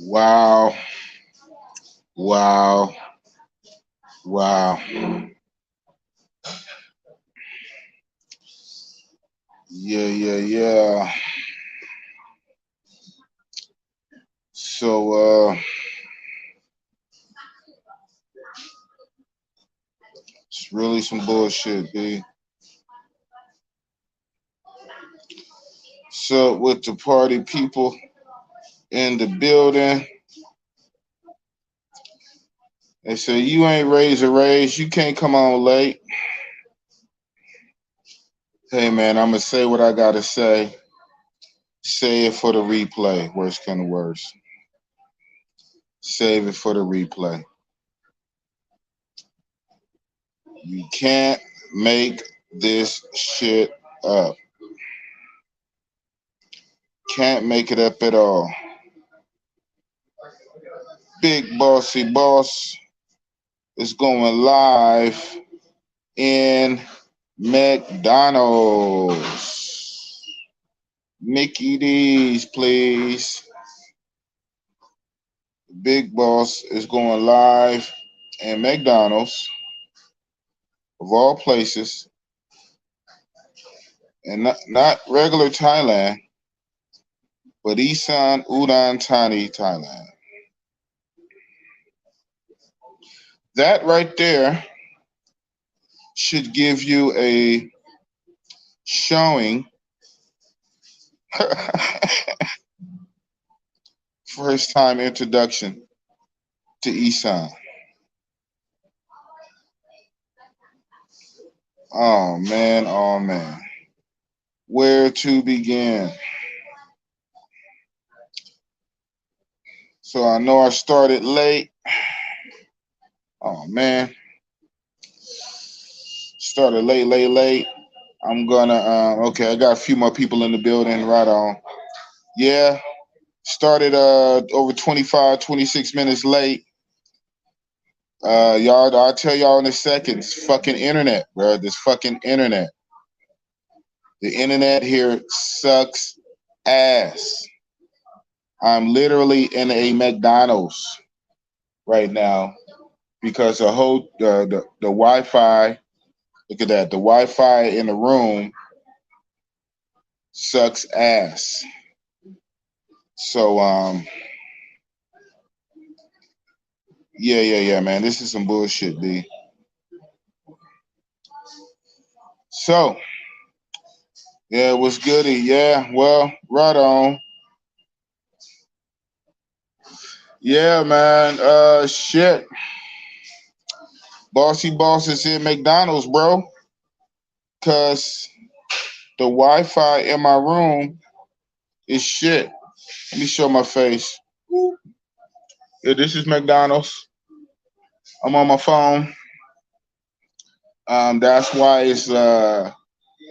Wow. Wow. Wow. Yeah, yeah, yeah. So it's really some bullshit, B. So with the party people in the building, they say you ain't raised a raise, you can't come on late. Hey man, I'ma say what I gotta say. Say it for the replay. Worst kind of worst. Save it for the replay. You can't make this shit up. Can't make it up at all. Big Bossy Boss is going live in McDonald's. Mickey D's, please. Big Boss is going live in McDonald's, of all places, and not regular Thailand, but Esan Udon Thani Thailand. That right there should give you a showing. First time introduction to Esan. Oh man, oh man. Where to begin? So I know I started late. Oh man. Started late. I'm gonna okay, I got a few more people in the building. Right on. Yeah. Started over 25, 26 minutes late. Y'all, I'll tell y'all in a second. This fucking internet, bro. This fucking internet. The internet here sucks ass. I'm literally in a McDonald's right now because the Wi-Fi. Look at that. The Wi-Fi in the room sucks ass. So yeah, man. This is some bullshit, B. So yeah, what's goody? Yeah, well, right on. Yeah, man. Shit. Bossy Boss is in McDonald's, bro. Cause the Wi-Fi in my room is shit. Let me show my face. Yeah, this is McDonald's. I'm on my phone. That's why it's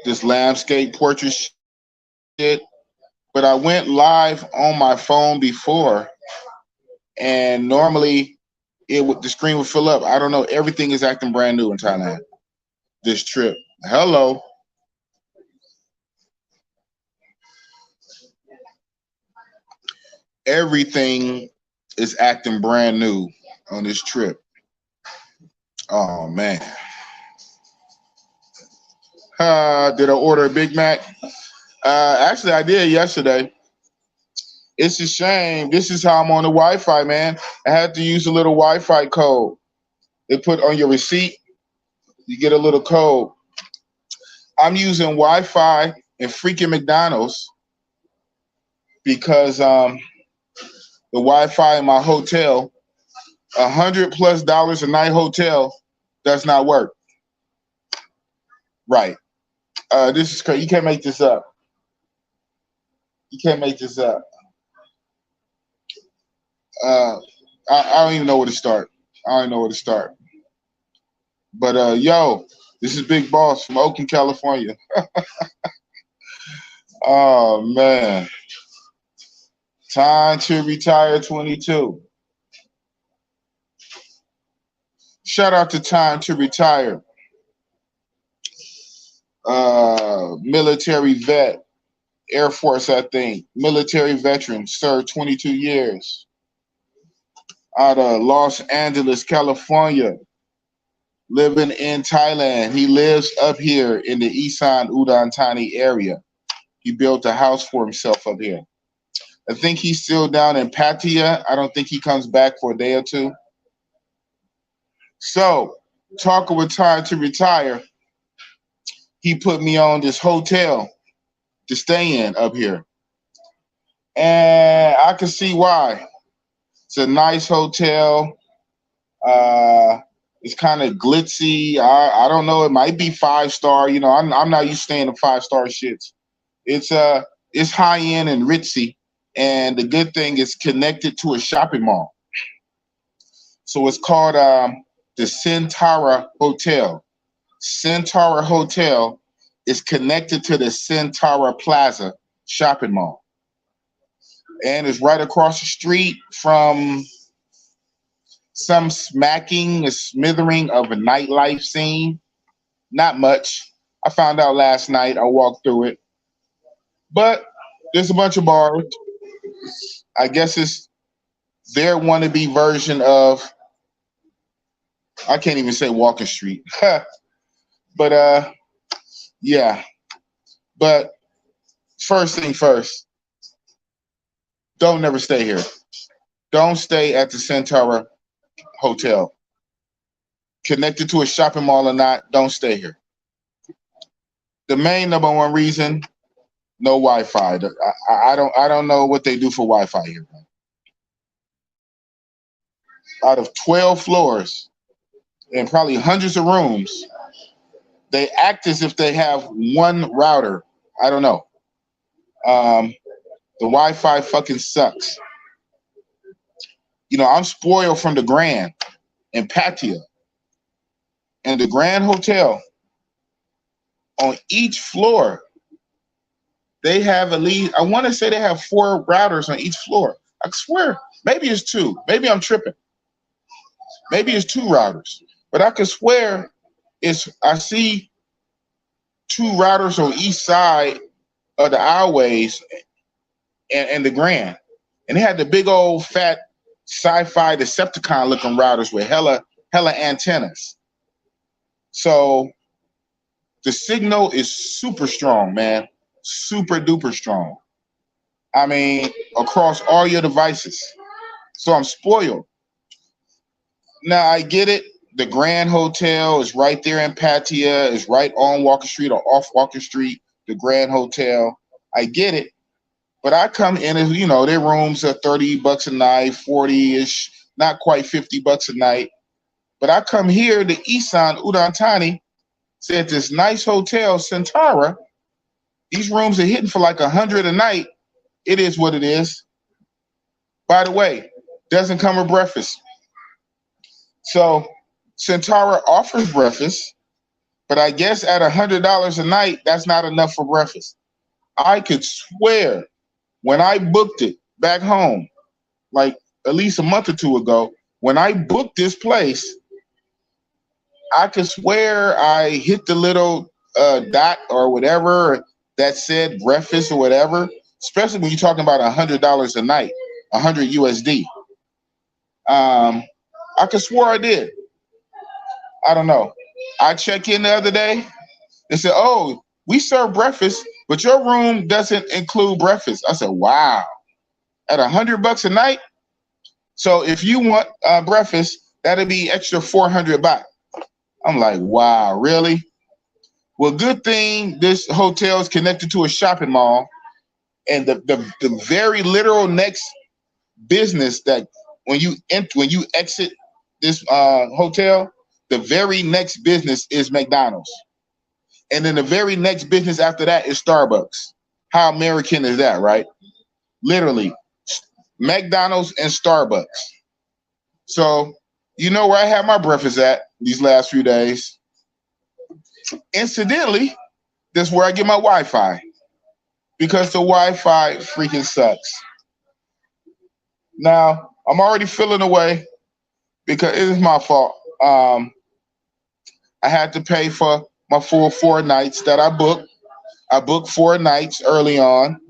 this landscape portrait shit. But I went live on my phone before, and normally the screen would fill up. I don't know. Everything is acting brand new in Thailand this trip. Hello. Everything is acting brand new on this trip. Oh man. Did I order a Big Mac? Actually, I did yesterday. It's a shame. This is how I'm on the Wi-Fi, man. I had to use a little Wi-Fi code. They put on your receipt. You get a little code. I'm using Wi-Fi in freaking McDonald's because the Wi-Fi in my hotel, $100+ a night hotel, does not work. Right. This is crazy. You can't make this up. You can't make this up. Uh, I don't even know where to start. I don't even know where to start. But yo, this is Big Boss from Oakland, California. Oh man, time to retire 22. Shout out to Time to Retire. Military vet, Air Force, I think. Military veteran, served 22 years. out of Los Angeles, California, living in Thailand. He lives up here in the Esan Udon Thani area. He built a house for himself up here. I think he's still down in Pattaya. I don't think he comes back for a day or two. So, talking with time to retire, he put me on this hotel to stay in up here. And I can see why. It's a nice hotel. It's kind of glitzy. I don't know. It might be 5-star. You know, I'm not used to staying in 5-star shits. It's high end and ritzy, and the good thing is connected to a shopping mall. So it's called the Centaura Hotel. Centaura Hotel is connected to the Centaura Plaza shopping mall, and it's right across the street from some smacking, a smithering of a nightlife scene. Not much. I found out last night. I walked through it. But there's a bunch of bars. I guess it's their wannabe version of, I can't even say Walking Street. But yeah. But first thing first, don't never stay here. Don't stay at the Centaura Hotel. Connected to a shopping mall or not, don't stay here. The main number one reason, no Wi-Fi. I don't know what they do for Wi-Fi here. Out of 12 floors and probably hundreds of rooms, they act as if they have one router. I don't know. The Wi-Fi fucking sucks. You know, I'm spoiled from the Grand in Pattaya. And the Grand Hotel, on each floor, they have at least, I want to say they have 4 routers on each floor. I swear, maybe it's 2. Maybe I'm tripping. Maybe it's 2 routers. But I could swear I see 2 routers on each side of the aisleways and the Grand. And they had the big old fat sci-fi Decepticon looking routers with hella antennas. So the signal is super strong, man. Super duper strong. I mean, across all your devices. So I'm spoiled. Now I get it. The Grand Hotel is right there in Pattaya. It's right on Walker Street or off Walker Street. The Grand Hotel. I get it. But I come in as, you know, their rooms are $30 a night, 40-ish, not quite $50 a night. But I come here to Esan Udon Thani, said this nice hotel, Centaura. These rooms are hitting for like $100 a night. It is what it is. By the way, doesn't come with breakfast. So Centaura offers breakfast, but I guess at $100 a night, that's not enough for breakfast. I could swear when I booked it back home, like at least a month or 2 ago, when I booked this place, I could swear I hit the little dot or whatever that said breakfast or whatever, especially when you're talking about $100 a night, 100 USD. I could swear I did. I don't know. I checked in the other day. They said, oh, we serve breakfast, but your room doesn't include breakfast. I said, wow. At $100 a night? So if you want breakfast, that'll be extra 400 baht. I'm like, wow, really? Well, good thing this hotel is connected to a shopping mall, and the very literal next business that when you exit this hotel, the very next business is McDonald's. And then the very next business after that is Starbucks. How American is that, right? Literally, McDonald's and Starbucks. So, you know where I had my breakfast at these last few days? Incidentally, that's where I get my Wi-Fi. Because the Wi-Fi freaking sucks. Now, I'm already feeling away because it is my fault. I had to pay for my full 4 nights that I booked. I booked 4 nights early on,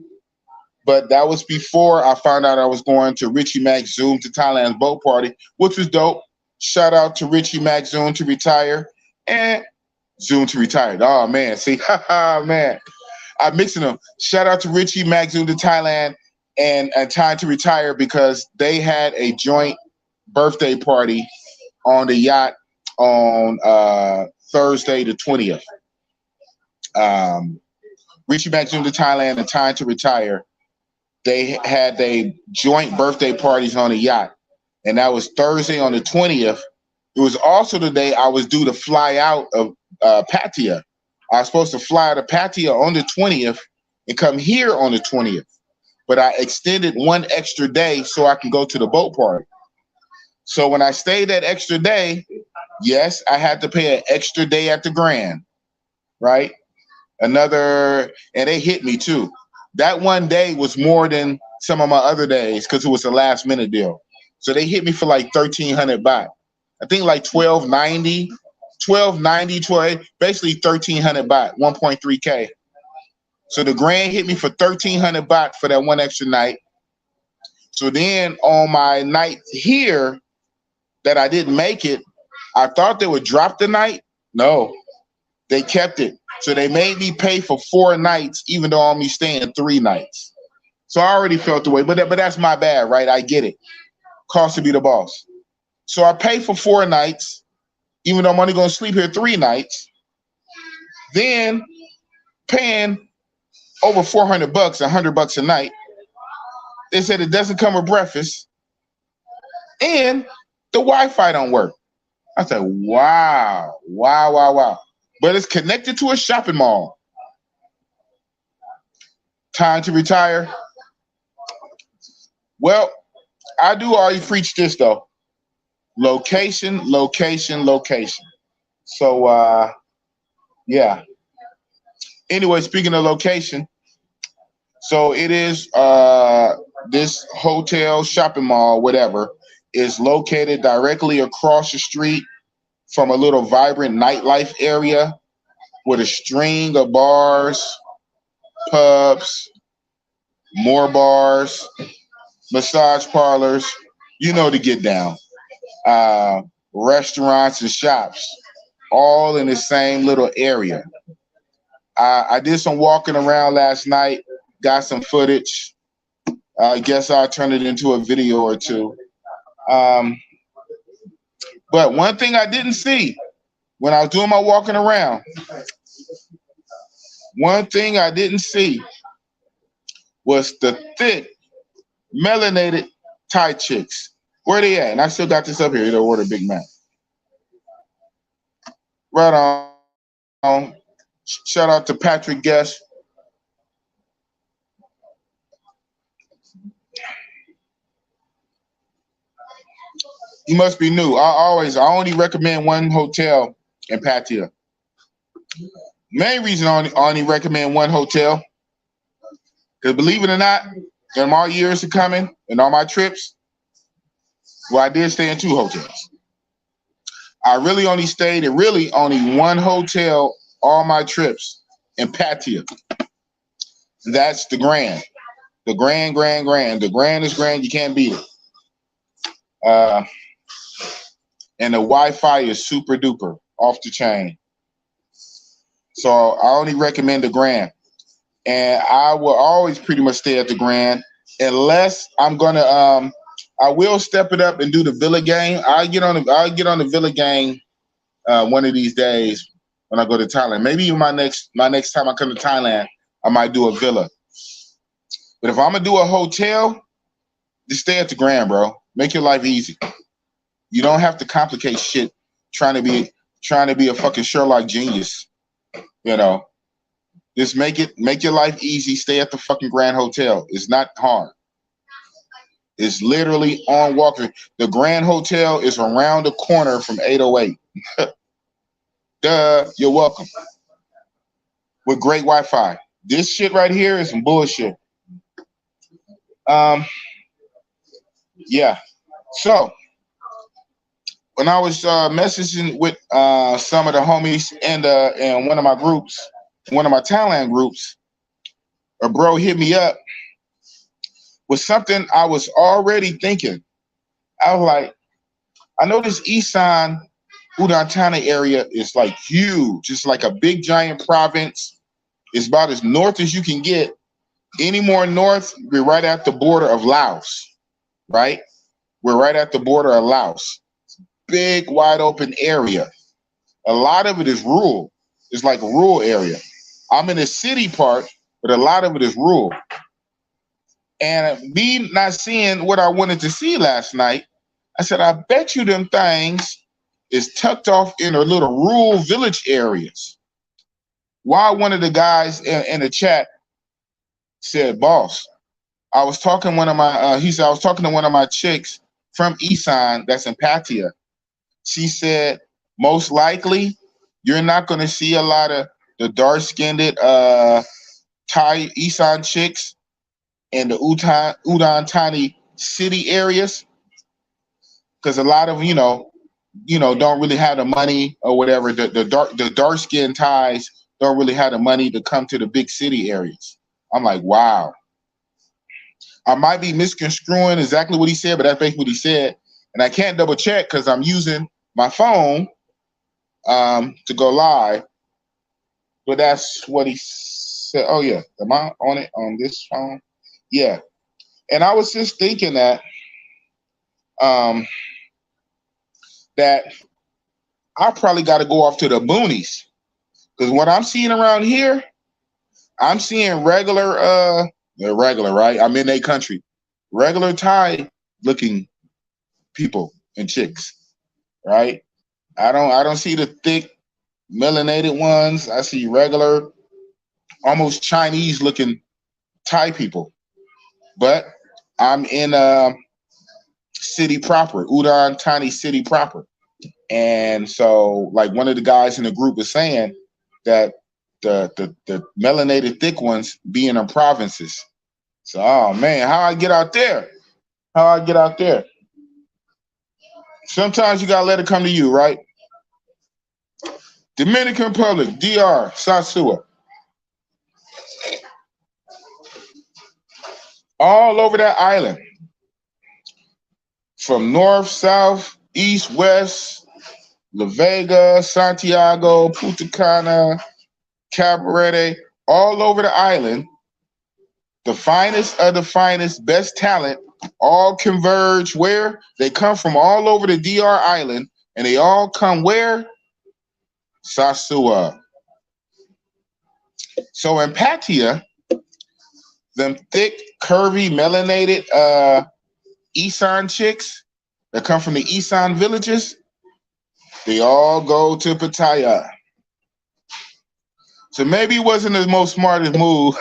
But that was before I found out I was going to Richie Mac Zoom to Thailand's boat party, which was dope. Shout out to Richie Mac Zoom to retire and Zoom to retire. Oh man, see, haha, man, I'm mixing them. Shout out to Richie Mac Zoom to Thailand and Time to Retire because they had a joint birthday party on the yacht on Thursday the 20th. Richie Mac Zoom to Thailand and Time to Retire. They had their joint birthday parties on the yacht, and that was Thursday on the 20th. It was also the day I was due to fly out of Pattaya. I was supposed to fly out of Pattaya on the 20th and come here on the 20th, but I extended one extra day so I can go to the boat party. So when I stayed that extra day, yes, I had to pay an extra day at the Grand, right? Another, and they hit me too. That one day was more than some of my other days because it was a last minute deal. So they hit me for like 1,300 baht. I think like 1290, basically 1,300 baht, 1.3K. So the Grand hit me for 1,300 baht for that one extra night. So then on my night here that I didn't make it, I thought they would drop the night. No, they kept it. So they made me pay for 4 nights, even though I'm only staying 3 nights. So I already felt the way, but that's my bad, right? I get it. Cost to be the boss. So I pay for 4 nights, even though I'm only going to sleep here 3 nights. Then paying over 400 bucks, 100 bucks a night. They said it doesn't come with breakfast, and the Wi-Fi don't work. I said, wow. But it's connected to a shopping mall. Time to retire. Well, I do already preach this though. Location. So yeah. Anyway, speaking of location, so it is this hotel, shopping mall, whatever, is located directly across the street from a little vibrant nightlife area with a string of bars, pubs, more bars, massage parlors, you know, to get down, restaurants and shops, all in the same little area. I did some walking around last night, got some footage. I guess I'll turn it into a video or two. But one thing I didn't see when I was doing my walking around, one thing I didn't see was the thick, melanated Thai chicks. Where they at? And I still got this up here to order Big Mac. Right on. Shout out to Patrick Guest. You must be new. I only recommend one hotel in Pattaya. Main reason I only recommend one hotel, because believe it or not, in my years of coming and all my trips, well, I did stay in 2 hotels. I really only stayed in only one hotel all my trips in Pattaya. That's the Grand. The Grand. The Grand is grand. You can't beat it. And the Wi-Fi is super duper off the chain. So I only recommend the Grand. And I will always pretty much stay at the Grand unless I'm gonna I will step it up and do the Villa Gang. I'll get on the Villa Gang one of these days when I go to Thailand. Maybe even my next time I come to Thailand, I might do a villa. But if I'm gonna do a hotel, just stay at the Grand, bro. Make your life easy. You don't have to complicate shit trying to be a fucking Sherlock genius. You know, just make your life easy. Stay at the fucking Grand Hotel. It's not hard. It's literally on walking. The Grand Hotel is around the corner from 808. Duh, you're welcome. With great Wi-Fi. This shit right here is some bullshit. Yeah. So when I was messaging with some of the homies and one of my groups, one of my Thailand groups, a bro hit me up was something I was already thinking. I was like, I know this Esan Udon Thani area is like huge. It's like a big giant province. It's about as north as you can get. Any more north, we're right at the border of Laos, right? We're right at the border of Laos. Big, wide open area. A lot of it is rural. It's like a rural area. I'm in the city part, but a lot of it is rural. And me not seeing what I wanted to see last night, I said, I bet you them things is tucked off in a little rural village areas. Why one of the guys in the chat said, boss, I was talking one of my, he said, I was talking to one of my chicks from Esan that's in Pattaya. She said, most likely, you're not going to see a lot of the dark-skinned Thai Esan chicks in the Udon Thani city areas, because a lot of don't really have the money or whatever. The dark-skinned Thais don't really have the money to come to the big city areas. I'm like, wow. I might be misconstruing exactly what he said, but that's basically what he said, and I can't double check because I'm using my phone to go live, but that's what he said. Oh yeah, am I on it on this phone? Yeah, and I was just thinking that that I probably got to go off to the boonies, because what I'm seeing around here, I'm seeing regular, right? I'm in a country, regular Thai looking people and chicks, right? I don't see the thick melanated ones. I see regular, almost Chinese looking Thai people. But I'm in city proper, Udon Thani city proper. And so like one of the guys in the group was saying that the melanated thick ones be in the provinces. So, oh man, how I get out there? How I get out there? Sometimes you gotta let it come to you, right? Dominican Republic, DR, Sasua. All over that island. From north, south, east, west, La Vega, Santiago, Punta Cana, Cabarete, all over the island. The finest of the finest, best talent, all converge where? They come from all over the DR island, and they all come where? Sasua. So in Pattaya, them thick, curvy, melanated Esan chicks that come from the Esan villages, they all go to Pattaya. So maybe it wasn't the most smartest move,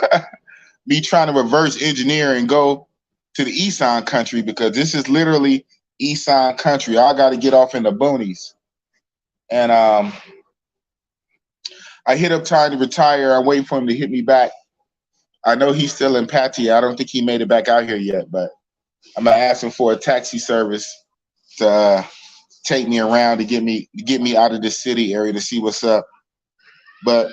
me trying to reverse engineer and go to the Esan country, because this is literally Esan country. I got to get off in the boonies. And I hit up Ty to retire. I'm waiting for him to hit me back. I know he's still in Pattaya. I don't think he made it back out here yet, but I'm gonna ask him for a taxi service to take me around to get me out of the city area to see what's up. But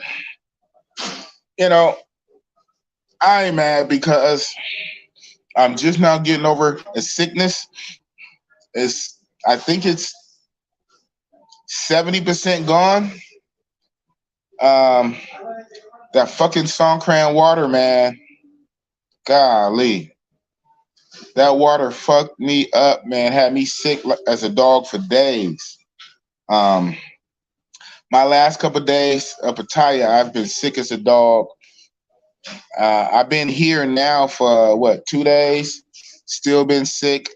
I ain't mad because I'm just now getting over a sickness. I think it's 70% gone. That fucking Songkran water, man. Golly. That water fucked me up, man. Had me sick as a dog for days. My last couple of days of Pattaya, I've been sick as a dog. I've been here now for 2 days. Still been sick.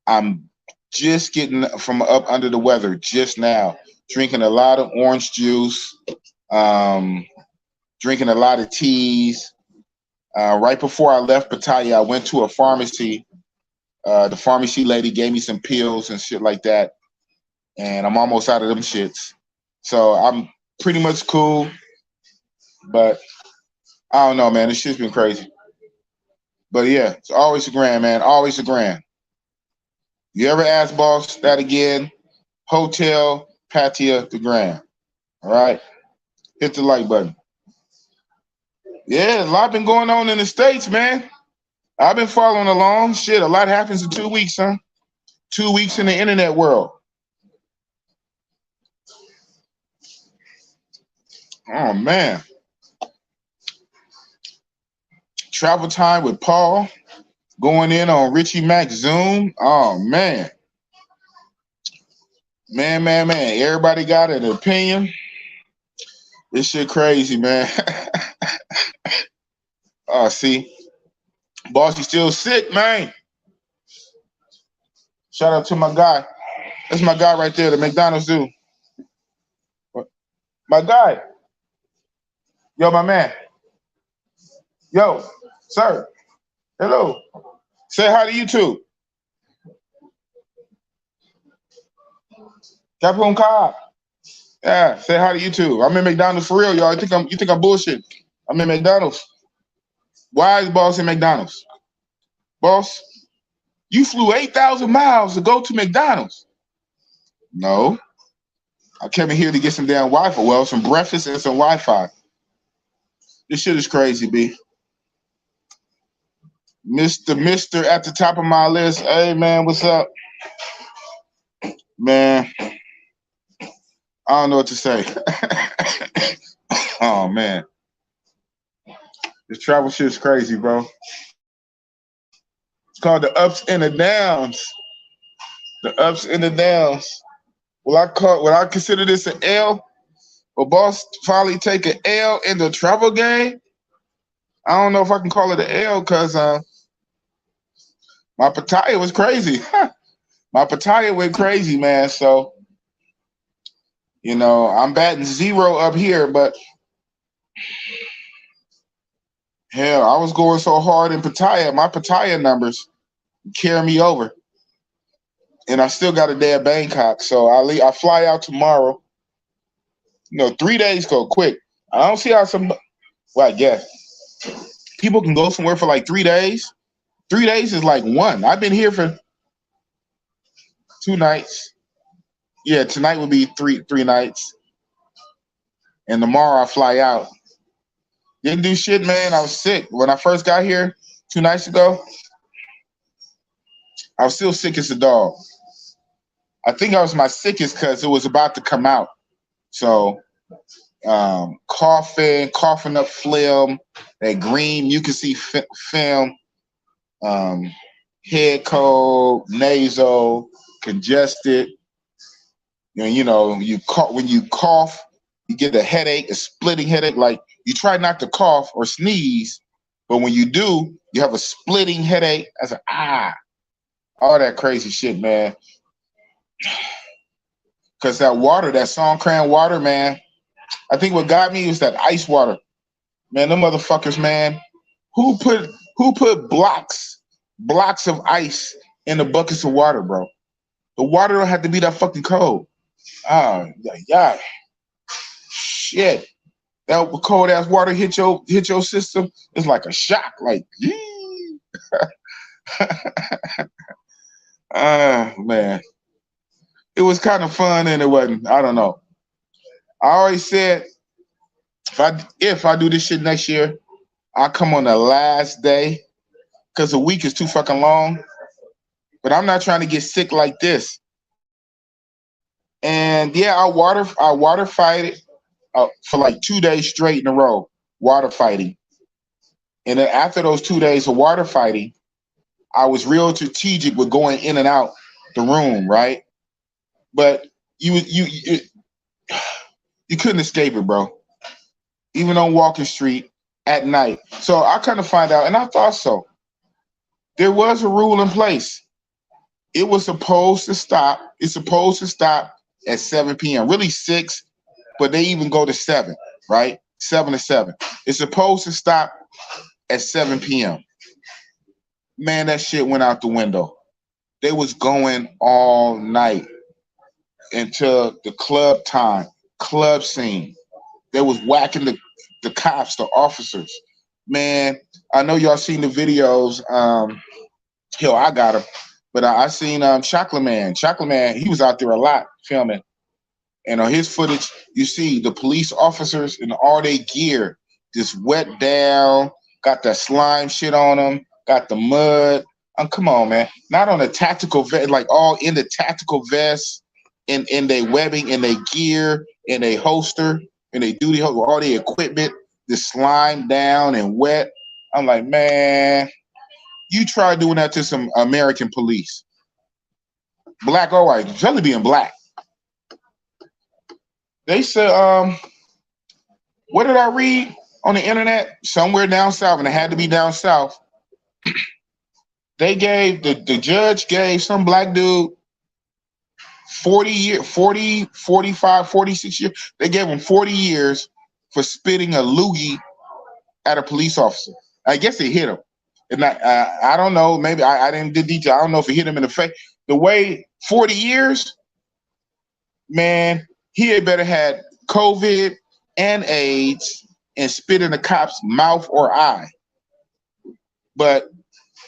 I'm just getting from up under the weather just now. Drinking a lot of orange juice. Drinking a lot of teas. Right before I left Pattaya, I went to a pharmacy. The pharmacy lady gave me some pills and shit like that. And I'm almost out of them shits. So I'm pretty much cool. But I don't know, man. This shit's been crazy. But yeah, it's always a grand, man. Always a grand. You ever ask boss that again? Hotel, Pattaya, the grand. All right? Hit the like button. Yeah, a lot been going on in the States, man. I've been following along. Shit, a lot happens in 2 weeks, huh? 2 weeks in the internet world. Oh man. Travel time with Paul. Going in on Richie Mack Zoom. Oh man. Man. Everybody got an opinion. This shit crazy, man. Oh, see. Bossy still sick, man. Shout out to my guy. That's my guy right there, the McDonald's dude. My guy. Yo, my man. Yo, sir. Hello. Say hi to YouTube. Capone Cobb. Yeah, say hi to YouTube. I'm in McDonald's for real, y'all. You think I'm bullshit. I'm in McDonald's. Why is Boss in McDonald's? Boss, you flew 8,000 miles to go to McDonald's. No. I came in here to get some damn Wi-Fi. Well, some breakfast and some Wi-Fi. This shit is crazy, B. Mr. at the top of my list. Hey, man, what's up? Man, I don't know what to say. Oh, man. This travel shit is crazy, bro. It's called the ups and the downs. The ups and the downs. Will I consider this an L? Will Boss finally take an L in the travel game? I don't know if I can call it an L because my Pattaya was crazy. My Pattaya went crazy, man. So, you know, I'm batting 0 up here, but hell, I was going so hard in Pattaya. My Pattaya numbers carry me over. And I still got a day at Bangkok. So I fly out tomorrow. You know, 3 days go quick. I don't see how well, I guess people can go somewhere for like 3 days. 3 days is like 1. I've been here for 2 nights. Yeah, tonight will be three nights. And tomorrow I fly out. Didn't do shit, man. I was sick. When I first got here 2 nights ago, I was still sick as a dog. I think I was my sickest because it was about to come out. So coughing up phlegm, that green mucousy film, head cold, nasal, congested. You know, when you cough, you get a headache, a splitting headache. Like you try not to cough or sneeze, but when you do, you have a splitting headache. I said, all that crazy shit, man. Because that water, that Songkran water, man, I think what got me was that ice water. Man, them motherfuckers, man, who put blocks of ice in the buckets of water, bro? The water don't have to be that fucking cold. Yeah. Shit. That cold ass water hit your system, it's like a shock. Like, man. It was kind of fun and it wasn't. I don't know. I always said if I do this shit next year, I'll come on the last day because a week is too fucking long. But I'm not trying to get sick like this. And yeah, I water fight it for like 2 days straight in a row, water fighting. And then after those 2 days of water fighting, I was real strategic with going in and out the room, right? But you couldn't escape it, bro. Even on Walking Street at night. So I kind of find out, and I thought so. There was a rule in place. It was supposed to stop. It's supposed to stop at 7 p.m. Really 6, but they even go to 7, right? 7 to 7. It's supposed to stop at 7 p.m. Man, that shit went out the window. They was going all night until the club scene. They was whacking the cops, the officers. Man, I know y'all seen the videos. Hell, I got him. But I seen Chocolate Man. Chocolate Man, he was out there a lot filming. And on his footage, you see the police officers in all their gear just wet down, got that slime shit on them, got the mud. Come on, man. Not on a tactical vest, like all in the tactical vest, in their webbing, in their gear, in their holster, in their duty holster, all the equipment, the slime down and wet. I'm like, man, you try doing that to some American police, black or white, especially being black. They said, what did I read on the internet? Somewhere down south, and it had to be down south. They gave the judge gave some black dude 45, 46 years. They gave him 40 years for spitting a loogie at a police officer. I guess it hit him. And I don't know. Maybe I didn't do detail. I don't know if it hit him in the face. The way 40 years, man, he had better had COVID and AIDS and spit in a cop's mouth or eye. But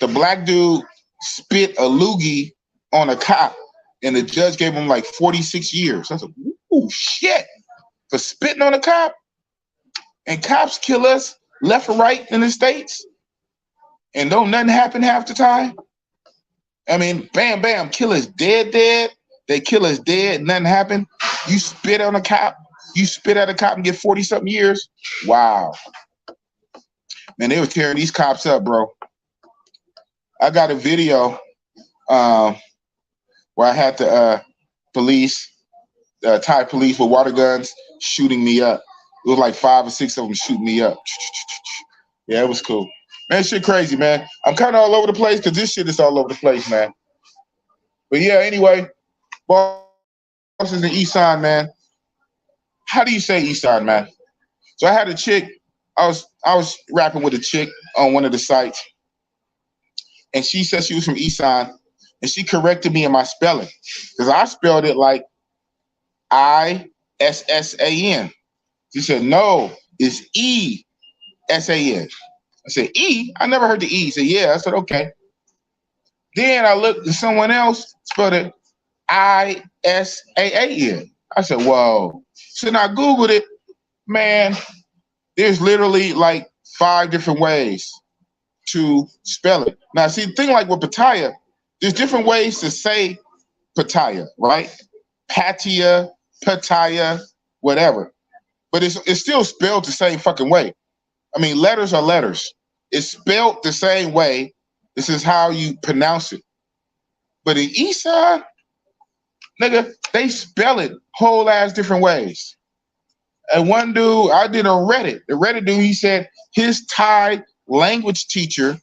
the black dude spit a loogie on a cop, and the judge gave him like 46 years. I said, ooh, shit, for spitting on a cop? And cops kill us left or right in the States, and don't nothing happen half the time? I mean, bam, bam, killers dead. They kill us dead, nothing happened. You spit on a cop, you spit at a cop and get 40-something years? Wow. Man, they were tearing these cops up, bro. I got a video where I had the police, Thai police with water guns shooting me up. It was like 5 or 6 of them shooting me up. Yeah, it was cool. Man, shit crazy, man. I'm kind of all over the place because this shit is all over the place, man. But yeah, anyway, bosses in Esan, man. How do you say Esan, man? So I had a chick. I was rapping with a chick on one of the sites, and she said she was from Esan, and she corrected me in my spelling because I spelled it like ISSAN. She said, no, it's ESAN. I said, E? I never heard the E. She said, yeah. I said, okay. Then I looked at someone else, spelled it ISAAN. I said, whoa. So then I Googled it. Man, there's literally like 5 different ways to spell it. Now, see, the thing like with Pattaya, there's different ways to say Pattaya, right? Pattaya, Pattaya, whatever. But it's still spelled the same fucking way. I mean, letters are letters. It's spelled the same way. This is how you pronounce it. But in Esan, nigga, they spell it whole ass different ways. And one dude, I did on Reddit. The Reddit dude, he said his Thai language teacher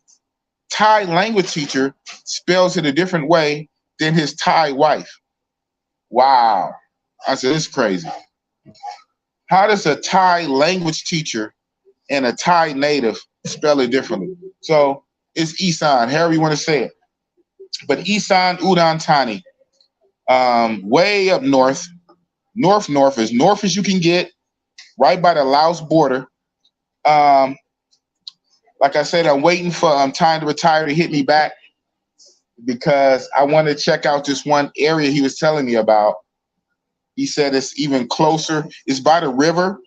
spells it a different way than his Thai wife. Wow. I said, it's crazy. How does a Thai language teacher and a Thai native spell it differently? So it's Esan, however you want to say it. But Esan, Udon Thani, way up north, as north as you can get, right by the Laos border. Like I said, I'm waiting for time to retire to hit me back because I want to check out this one area he was telling me about. He said it's even closer. It's by the river,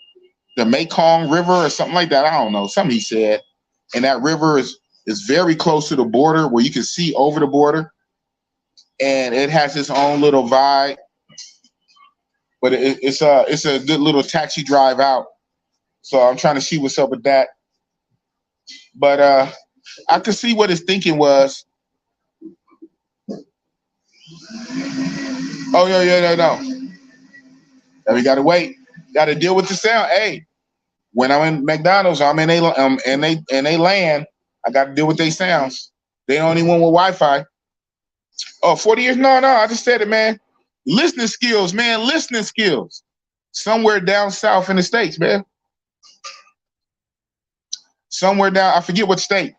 the Mekong River or something like that. I don't know. Something he said. And that river is very close to the border where you can see over the border. And it has its own little vibe. But it's a good little taxi drive out. So I'm trying to see what's up with that. But I could see what his thinking was. Oh, no. Now we gotta wait. Gotta deal with the sound. Hey, when I'm in McDonald's, I'm in they land. I gotta deal with their sounds. They don't even want with Wi-Fi. Oh, 40 years? No. I just said it, man. Listening skills, man. Listening skills. Somewhere down south in the States, man. Somewhere down, I forget what state.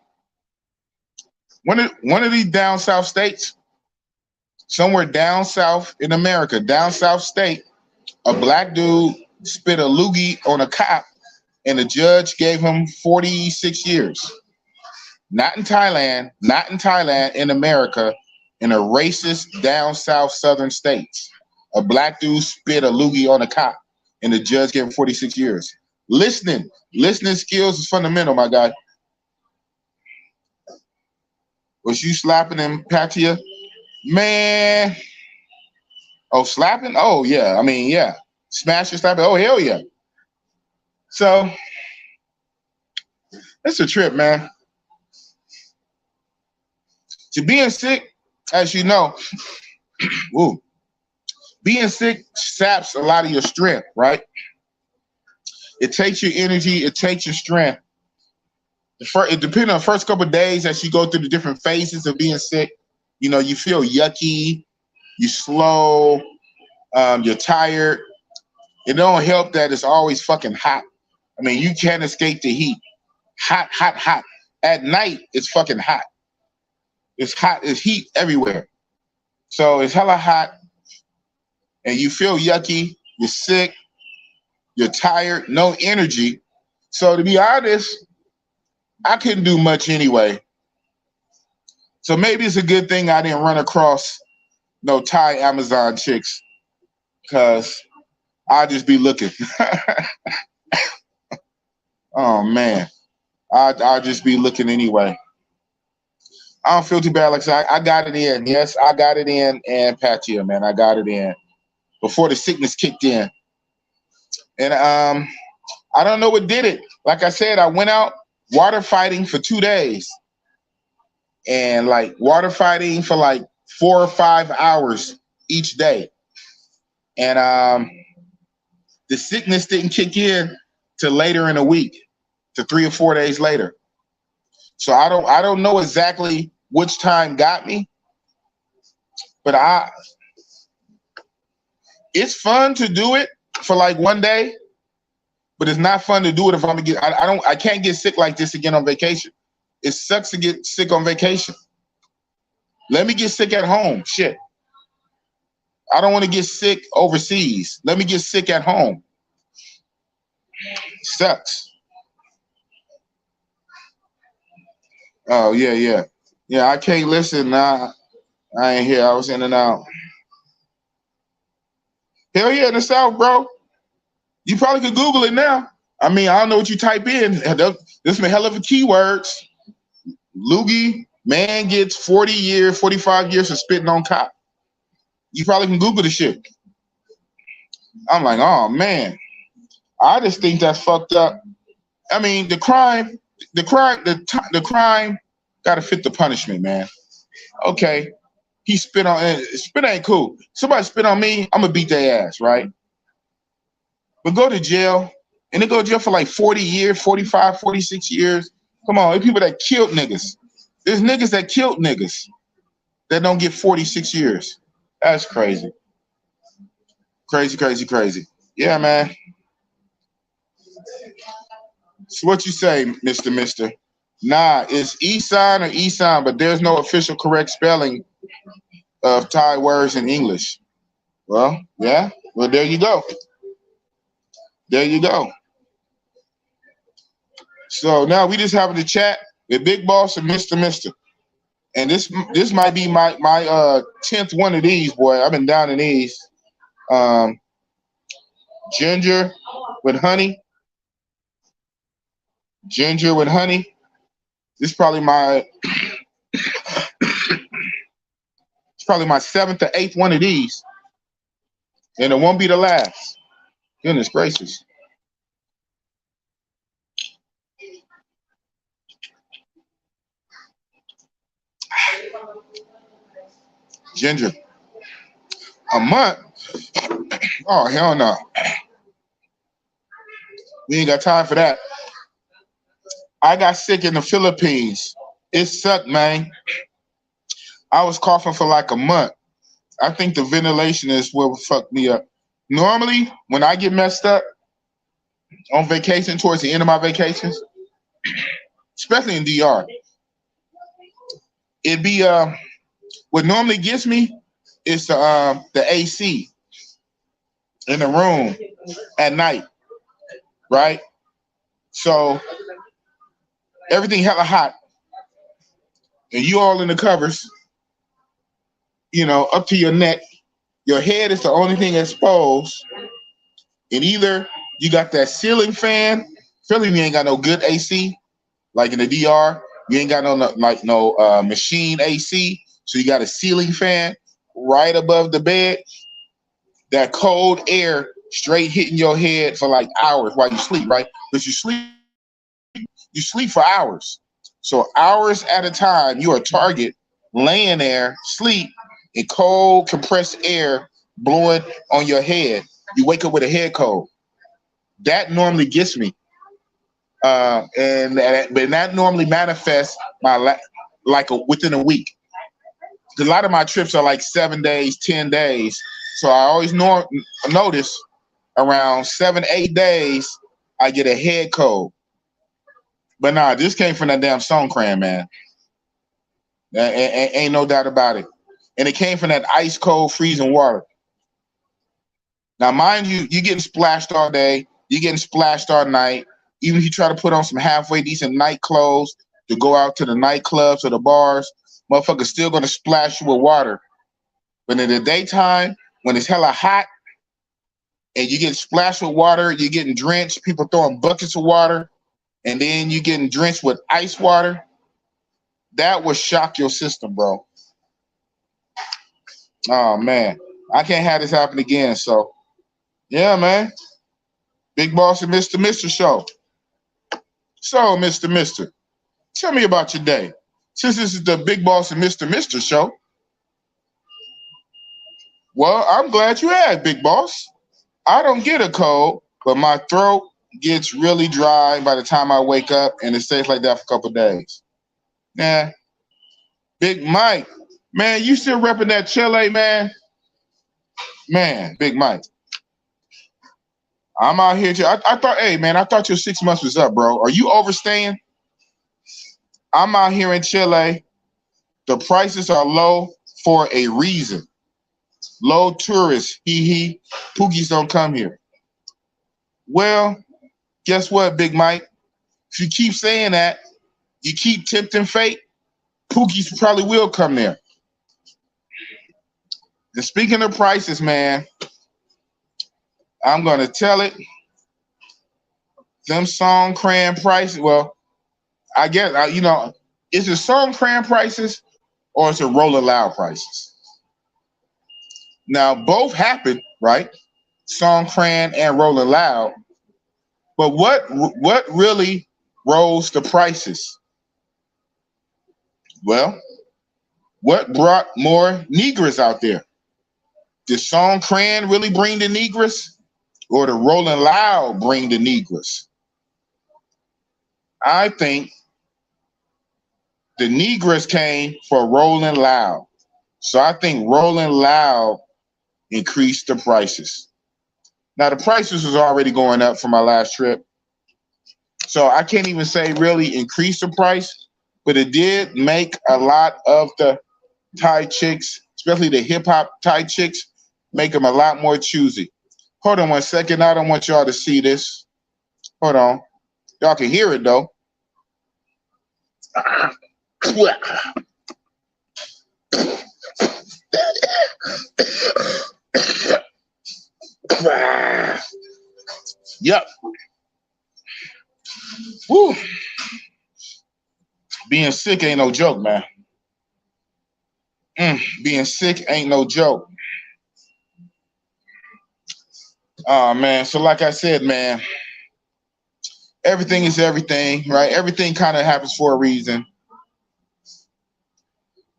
One of these down south states, somewhere down south in America, down south state, a black dude spit a loogie on a cop, and the judge gave him 46 years. Not in Thailand, in America, in a racist down south southern states. A black dude spit a loogie on a cop, and the judge gave him 46 years. Listening skills is fundamental, my guy. Was you slapping him, Patia? Man. Oh, slapping? Oh, yeah. I mean, yeah. Smashing, slapping? Oh, hell yeah. So, it's a trip, man. To being sick, as you know, ooh, being sick saps a lot of your strength, right? It takes your energy. It takes your strength. It depends on the first couple of days as you go through the different phases of being sick. You know, you feel yucky, you slow, you're tired. It don't help that it's always fucking hot. I mean, you can't escape the heat. Hot, hot, hot. At night, it's fucking hot. It's hot. It's heat everywhere. So it's hella hot, and you feel yucky. You're sick. You're tired. No energy. So to be honest, I couldn't do much anyway. So maybe it's a good thing I didn't run across no Thai Amazon chicks, because I'll just be looking. Oh, man. I'll just be looking anyway. I don't feel too bad. Like I got it in. Yes, I got it in. And Patia, man, I got it in before the sickness kicked in. And I don't know what did it. Like I said, I went out water fighting for 2 days. And like water fighting for like 4 or 5 hours each day. And the sickness didn't kick in till later in the week, to 3 or 4 days later. So I don't know exactly which time got me, but it's fun to do it for like 1 day, but it's not fun to do it if I'm gonna get. I can't get sick like this again on vacation. It sucks to get sick on vacation. Let me get sick at home. Shit. I don't want to get sick overseas. Let me get sick at home. Sucks. Oh, yeah, yeah. Yeah, I can't listen. Nah, I ain't here. I was in and out. Hell yeah, in the South, bro. You probably could Google it now. I mean, I don't know what you type in. There's some hell of a keywords. Loogie, man gets 40 years, 45 years of spitting on cop. You probably can Google the shit. I'm like, oh, man. I just think that's fucked up. I mean, the crime got to fit the punishment, man. Okay, he spit ain't cool. Somebody spit on me, I'm gonna beat their ass, right? But go to jail, and they go to jail for like 40 years, 45, 46 years. Come on, there's people that killed niggas. There's niggas that killed niggas that don't get 46 years. That's crazy. Crazy, crazy, crazy. Yeah, man. So what you say, Mr. Nah, it's Esan or Esan, but there's no official correct spelling of Thai words in English. Well, yeah. Well, there you go. There you go. So now we just having a chat with Big Boss and Mr. And this might be my 10th one of these, boy. I've been down in these. Ginger with honey. Ginger with honey. This is probably my my 7th or 8th one of these. And it won't be the last. Goodness gracious. Ginger. A month? Oh, hell no. We ain't got time for that. I got sick in the Philippines. It sucked, man. I was coughing for like a month. I think the ventilation is what fucked me up. Normally, when I get messed up on vacation, towards the end of my vacations, especially in DR, it'd be what normally gets me is the AC in the room at night, right? So everything hella hot, and you all in the covers, you know, up to your neck. Your head is the only thing exposed, and either you got that ceiling fan. Philly ain't got no good AC, like in the DR. You ain't got no machine AC, so you got a ceiling fan right above the bed. That cold air straight hitting your head for like hours while you sleep, right? Because you sleep for hours. So hours at a time, you are target laying there, sleep, in cold, compressed air blowing on your head. You wake up with a head cold. That normally gets me. But that normally manifests within a week. A lot of my trips are like 7 days, 10 days. So I always notice around 7, 8 days, I get a head cold. But nah, this came from that damn Stone Cran, man. Ain't no doubt about it. And it came from that ice cold freezing water. Now, mind you, you're getting splashed all day. You're getting splashed all night. Even if you try to put on some halfway decent night clothes to go out to the nightclubs or the bars, motherfuckers still gonna splash you with water. But in the daytime, when it's hella hot and you get splashed with water, you're getting drenched, people throwing buckets of water, and then you getting drenched with ice water, that will shock your system, bro. Oh, man. I can't have this happen again. So, yeah, man. Big Boss and Mr. Show. So, Mr. Tell me about your day. Since this is the Big Boss and Mr. Show. Well, I'm glad you asked, Big Boss. I don't get a cold, but my throat gets really dry by the time I wake up, and it stays like that for a couple of days. Yeah. Big Mike. Man, you still repping that Chile, man? Man, Big Mike. I'm out here. I thought your 6 months was up, bro. Are you overstaying? I'm out here in Chile. The prices are low for a reason. Low tourists. Pookies don't come here. Well, guess what, Big Mike? If you keep saying that, you keep tempting fate, Pookies probably will come there. And speaking of prices, man, I'm going to tell it. Them Song Cran prices, well, I guess, is it Song Cran prices or is it Rolling Loud prices? Now, both happen, right? Song Cran and Rolling Loud. But what really rose the prices? Well, what brought more Negress out there? Did Song Cran really bring the Negress, or the Rolling Loud bring the Negress? I think the Negress came for Rolling Loud. So I think Rolling Loud increased the prices. Now, the prices was already going up for my last trip. So I can't even say really increase the price, but it did make a lot of the Thai chicks, especially the hip-hop Thai chicks, make them a lot more choosy. Hold on one second. I don't want y'all to see this. Hold on. Y'all can hear it, though. Yep. Woo. Being sick ain't no joke, man. Being sick ain't no joke. Oh, man. So like I said, man, everything is everything, right? Everything kind of happens for a reason.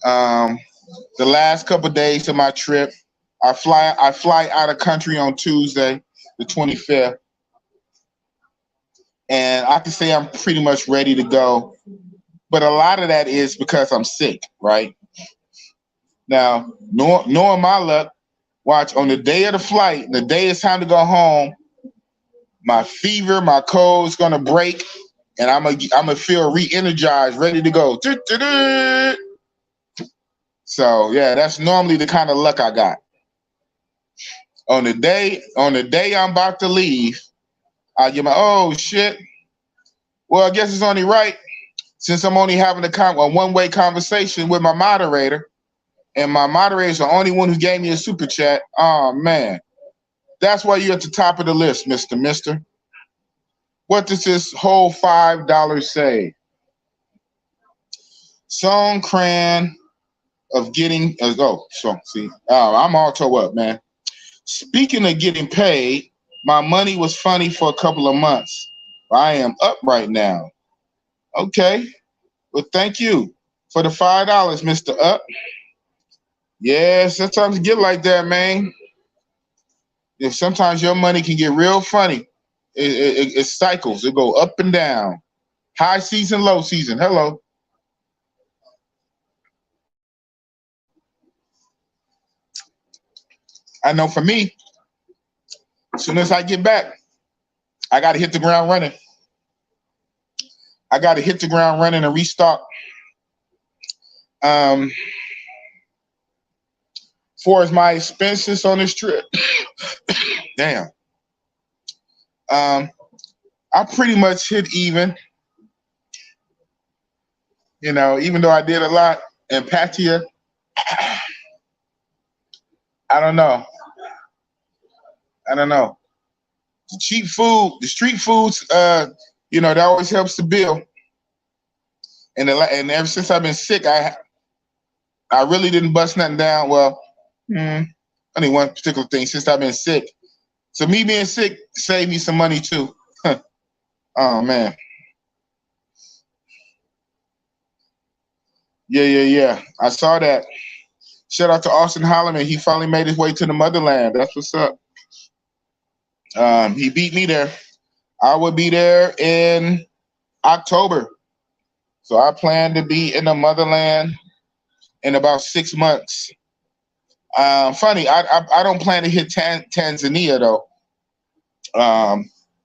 The last couple of days of my trip, I fly out of country on Tuesday, the 25th. And I can say I'm pretty much ready to go. But a lot of that is because I'm sick, right? Now, knowing my luck, watch, on the day of the flight, the day it's time to go home, my fever, my cold's gonna break, and I'm gonna feel re-energized, ready to go. So yeah, that's normally the kind of luck I got. On the day I'm about to leave, I get oh shit. Well, I guess it's only right, since I'm only having a one-way conversation with my moderator, and my moderator is the only one who gave me a super chat. Oh man, that's why you're at the top of the list, Mister. What does this whole $5 say? Song Cran of getting I'm all toe up, man. Speaking of getting paid, my money was funny for a couple of months. I am up right now. Okay. Well, thank you for the $5, Mr. Up. Yeah, sometimes you get like that, man. If sometimes your money can get real funny, it cycles. It go up and down. High season, low season. Hello. I know for me, as soon as I get back, I got to hit the ground running. I got to hit the ground running and restock. For as my expenses on this trip, damn. I pretty much hit even. You know, even though I did a lot in Patia, I don't know. The cheap food, the street foods, you know, that always helps the bill. And ever since I've been sick, I really didn't bust nothing down. Well, only one particular thing since I've been sick. So me being sick saved me some money too. Oh man. Yeah. I saw that. Shout out to Austin Holloman. He finally made his way to the motherland. That's what's up. He beat me there. I will be there in October. So I plan to be in the motherland in about 6 months. Funny, I don't plan to hit Tanzania though.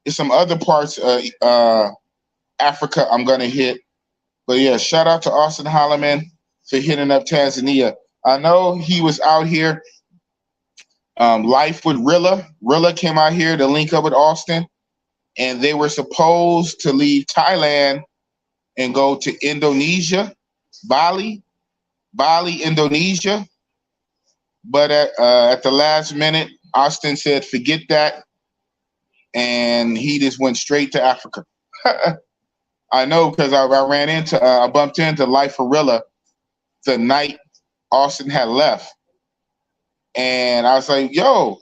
There's some other parts of Africa I'm gonna hit. But yeah, shout out to Austin Holloman for hitting up Tanzania. I know he was out here. Life with Rilla. Rilla came out here to link up with Austin, and they were supposed to leave Thailand and go to Indonesia, Bali, Indonesia. But at the last minute, Austin said, forget that. And he just went straight to Africa. I know because I bumped into Life for Rilla the night Austin had left. And I was like, yo,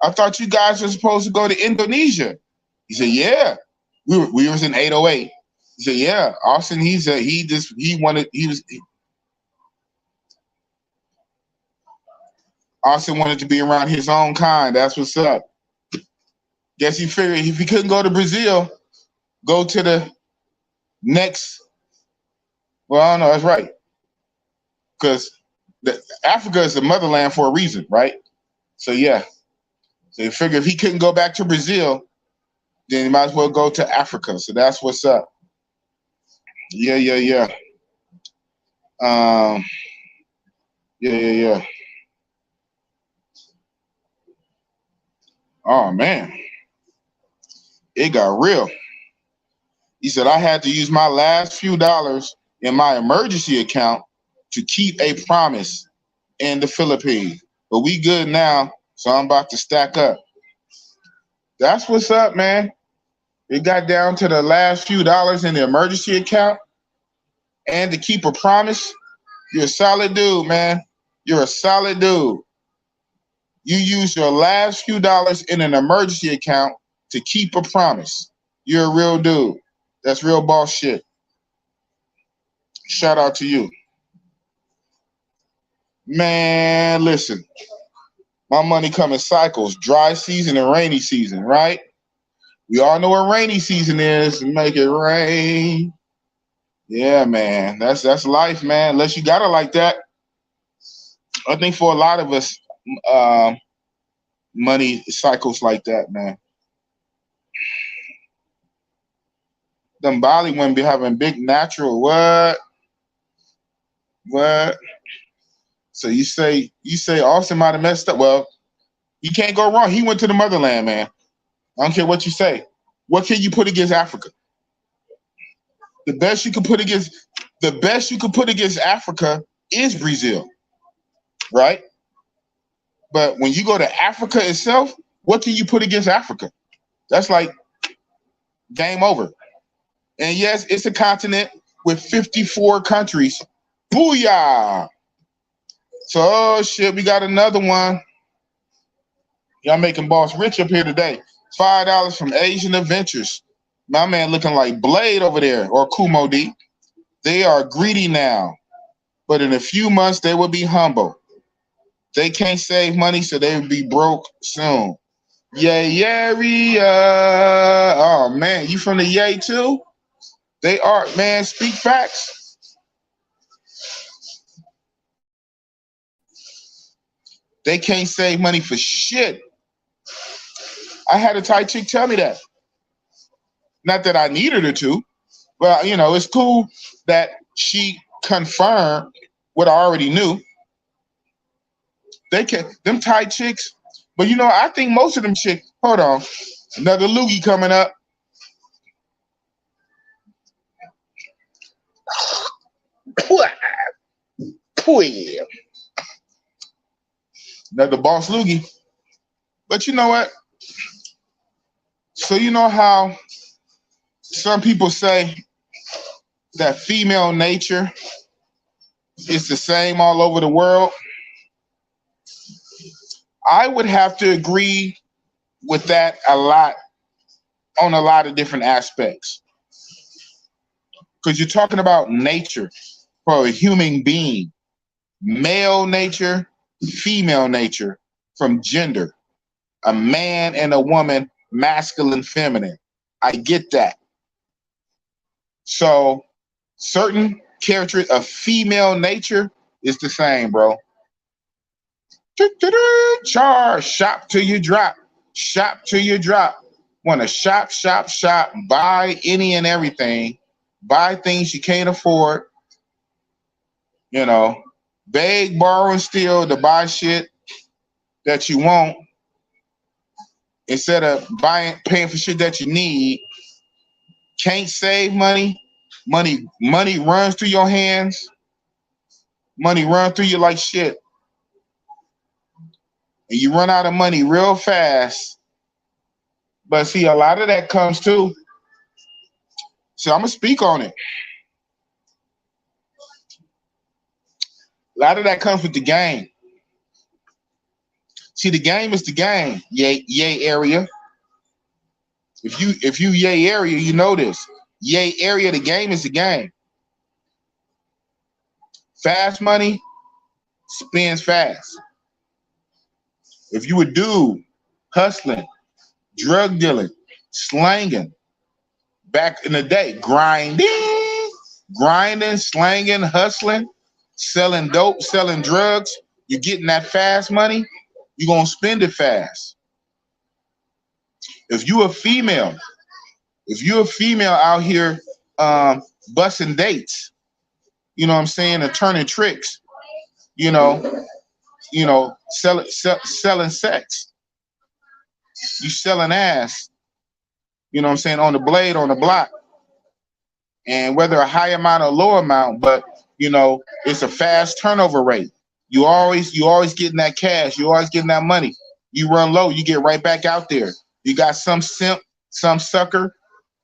I thought you guys were supposed to go to Indonesia. He said, yeah. We was in 808. He said, yeah, Austin, Austin wanted to be around his own kind. That's what's up. Guess he figured if he couldn't go to Brazil, go to the next. Well, I don't know. That's right. Because Africa is the motherland for a reason, right? So, yeah. So he figured if he couldn't go back to Brazil, then he might as well go to Africa. So that's what's up. Yeah. Yeah. Oh, man. It got real. He said, I had to use my last few dollars in my emergency account to keep a promise in the Philippines. But we good now, so I'm about to stack up. That's what's up, man. It got down to the last few dollars in the emergency account. And to keep a promise, you're a solid dude, man. You're a solid dude. You use your last few dollars in an emergency account to keep a promise. You're a real dude. That's real boss shit. Shout out to you. Man, listen. My money come in cycles. Dry season and rainy season, right? We all know what rainy season is. Make it rain. Yeah, man. That's life, man. Unless you got it like that. I think for a lot of us, money cycles like that, man. Them Bali women be having big natural what? So you say Austin might have messed up. Well, you can't go wrong. He went to the motherland, man. I don't care what you say. What can you put against Africa? The best you could put against Africa is Brazil, right? But when you go to Africa itself, what can you put against Africa? That's like game over. And yes, it's a continent with 54 countries, Booyah! So, oh shit, we got another one. Y'all making Boss rich up here today. $5 from Asian Adventures. My man looking like Blade over there, or Kumo D. They are greedy now, but in a few months they will be humble. They can't save money, so they will be broke soon. Yay, area. Oh man, you from the Yay too? They are, man, speak facts. They can't save money for shit. I had a Thai chick tell me that. Not that I needed her to, but you know, it's cool that she confirmed what I already knew. They can, them Thai chicks, but you know, I think most of them chicks, hold on, another loogie coming up. Another boss loogie. But you know what? So you know how some people say that female nature is the same all over the world? I would have to agree with that a lot on a lot of different aspects. Because you're talking about nature for a human being, male nature, female nature from gender, a man and a woman, masculine, feminine. I get that. So certain characters of female nature is the same, bro. Charge, shop till you drop, shop till you drop. Want to shop, shop, shop, buy any and everything, buy things you can't afford, you know, beg, borrow, and steal to buy shit that you want instead of paying for shit that you need. Can't save money. Money runs through your hands. Money runs through you like shit. And you run out of money real fast. But see, a lot of that comes too. So I'm gonna speak on it. A lot of that comes with the game. See, the game is the game. Yay area. If you yay area, you know this. Yay area, the game is the game. Fast money spends fast. If you a dude hustling, drug dealing, slanging, back in the day, grinding, slanging, hustling, selling dope, selling drugs, you're getting that fast money, you're gonna spend it fast. If you a female out here busting dates, you know what I'm saying, and turning tricks, you know, selling sex, you selling ass, you know what I'm saying, on the blade, on the block, and whether a high amount or low amount, but you know, it's a fast turnover rate. You always getting that cash, you always getting that money. You run low, you get right back out there. You got some simp, some sucker,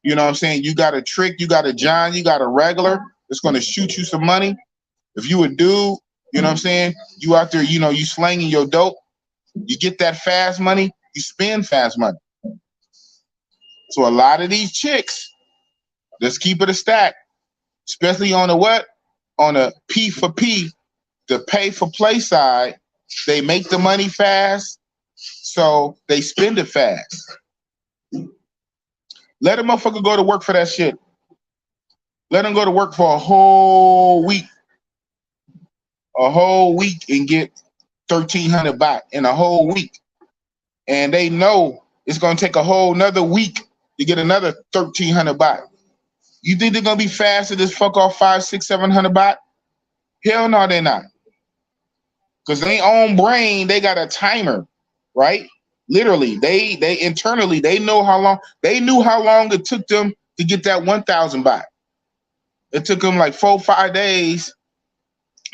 you know what I'm saying? You got a trick, you got a John, you got a regular that's gonna shoot you some money. If you a dude, you know what I'm saying, you out there, you know, you slanging your dope, you get that fast money, you spend fast money. So a lot of these chicks, let's keep it a stack, especially on the what? On a P for P, the pay for play side, they make the money fast, so they spend it fast. Let a motherfucker go to work for that shit. Let them go to work for a whole week and get 1,300 baht in a whole week. And they know it's gonna take a whole nother week to get another 1,300 baht. You think they're gonna be fast to just fuck off 500, 600, 700 baht? Hell no, they're not. Because their own brain, they got a timer, right? Literally, they internally, they knew how long it took them to get that 1,000 baht. It took them like 4-5 days.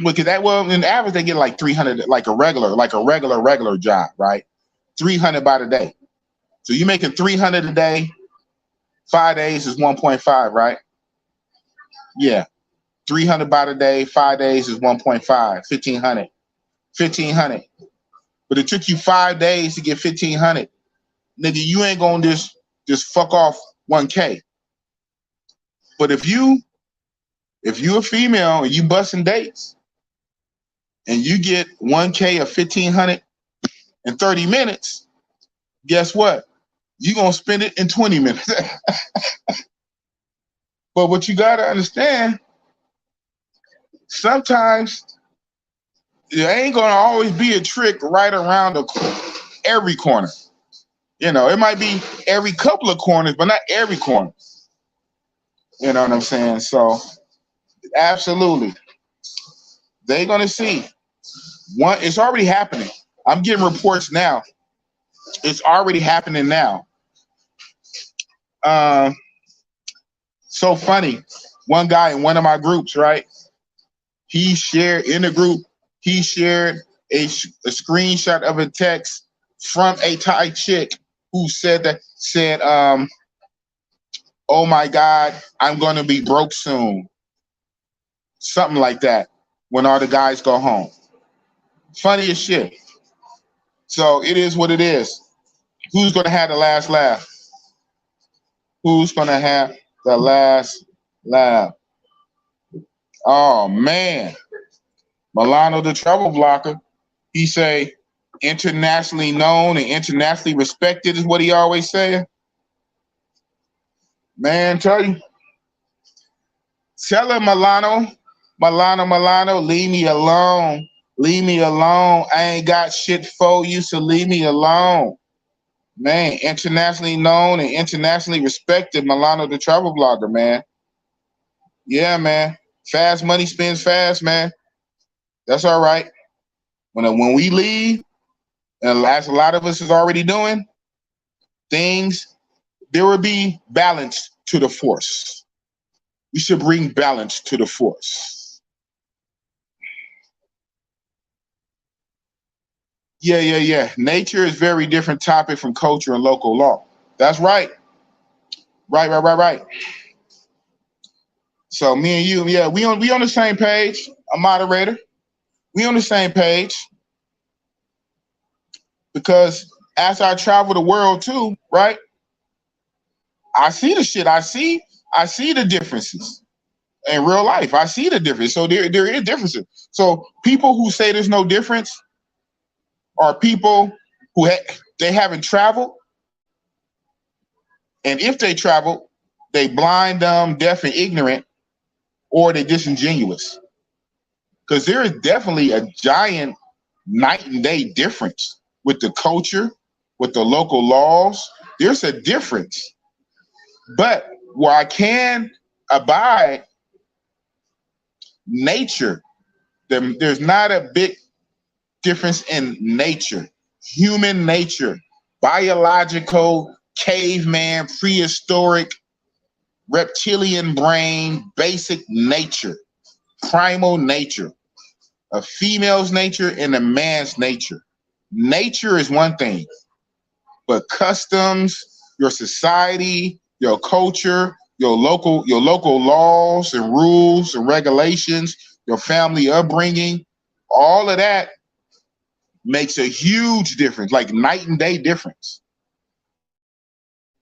Because that, well, in average, they get like 300, like a regular job, right? 300 baht a day. So you're making 300 a day, 5 days is 1.5, right? Yeah. 300 by the day, 5 days is 1.5, 1,500. 1,500. But it took you 5 days to get 1,500. Nigga, you ain't gonna just fuck off 1K. But if you a female and you busting dates and you get 1K of 1,500 in 30 minutes, guess what? You gonna spend it in 20 minutes. But what you gotta understand, sometimes there ain't gonna always be a trick right around every corner. You know, it might be every couple of corners, but not every corner. You know what I'm saying? So, absolutely, they're gonna see. One, it's already happening. I'm getting reports now. It's already happening now. So funny. One guy in one of my groups, right? He shared in the group. He shared a screenshot of a text from a Thai chick who said, "Oh my God, I'm going to be broke soon." Something like that when all the guys go home. Funny as shit. So it is what it is. Who's going to have the last laugh? Who's going to have the last laugh? Oh, man. Milano the Trouble Blocker, he say, internationally known and internationally respected is what he always say. Man, tell him, Milano, leave me alone. Leave me alone. I ain't got shit for you, so leave me alone. Man, internationally known and internationally respected Milano the Travel Blogger, man. Yeah, man. Fast money spends fast, man. That's all right. When we leave, and as a lot of us is already doing, things, there will be balance to the force. We should bring balance to the force. Yeah. Nature is very different topic from culture and local law. That's right. Right. So me and you, yeah, we on the same page. A moderator. We on the same page. Because as I travel the world too, right? I see the shit. I see the differences in real life. I see the difference. So there is differences. So people who say there's no difference are people who they haven't traveled, and if they travel, they blind, dumb, deaf, and ignorant, or they disingenuous. Because there is definitely a giant night and day difference with the culture, with the local laws. There's a difference. But where I can abide nature, there's not a big difference in nature, human nature, biological, caveman, prehistoric, reptilian brain, basic nature, primal nature, a female's nature and a man's nature. Nature is one thing, but customs, your society, your culture, your local laws and rules and regulations, your family upbringing, all of that makes a huge difference, like night and day difference.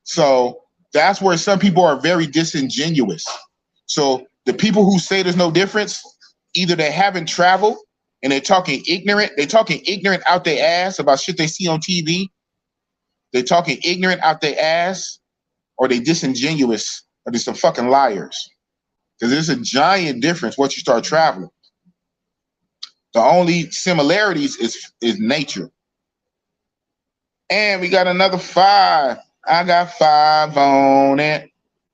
So that's where some people are very disingenuous. So the people who say there's no difference, either they haven't traveled and they're talking ignorant out their ass about shit they see on TV. They're talking ignorant out their ass, or they disingenuous, or they're some fucking liars. Because there's a giant difference once you start traveling. The only similarities is nature. And we got another 5. I got 5 on it.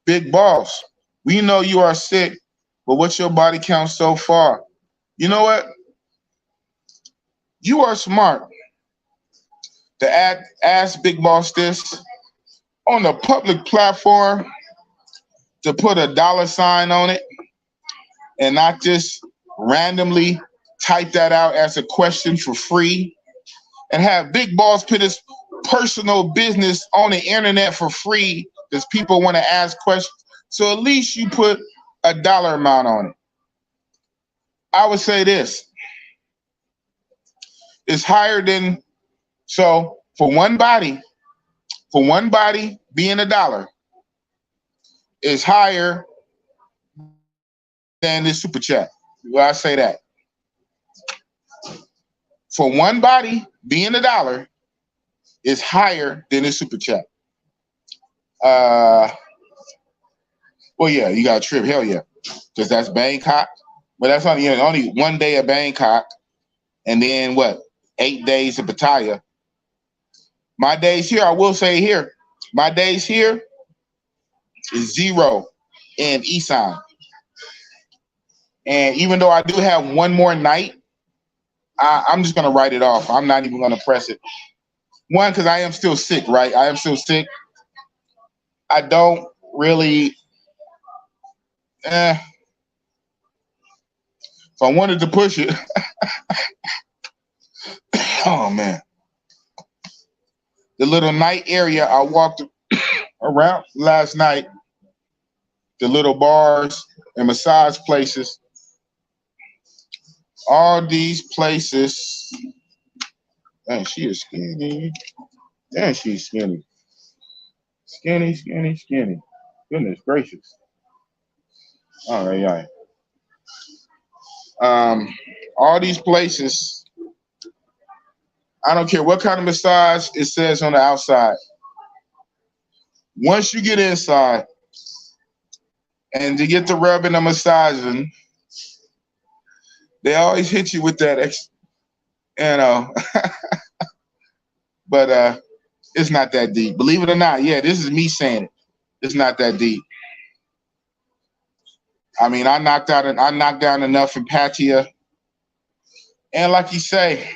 Big Boss, we know you are sick, but what's your body count so far? You know what? You are smart to ask Big Boss this on a public platform, to put a $sign on it and not just randomly type that out as a question for free, and have Big Boss put his personal business on the internet for free because people want to ask questions. So at least you put a dollar amount on it. I would say this. It's higher than, so for one body being $1 is higher than the super chat. Well, I say that. For one body being $1 is higher than the super chat. Well, yeah, you got a trip. Hell yeah, because that's Bangkok. But that's only 1 day of Bangkok, and then what? 8 days of Pattaya. My days here, I will say here, my days here is 0 in Esan. And even though I do have one more night, I'm just gonna write it off. I'm not even gonna press it. One, because I am still sick, right? I am still sick. I don't really. If I wanted to push it, oh man, the little night area I walked around last night, the little bars and massage places, all these places. Dang, she is skinny. Damn, she's skinny. Skinny, skinny, skinny. Goodness gracious. All right. All these places, I don't care what kind of massage it says on the outside. Once you get inside and you get the rubbing and massaging, they always hit you with that but it's not that deep. Believe it or not, yeah, this is me saying it. It's not that deep. I mean, I knocked down enough in Pattaya. And like you say,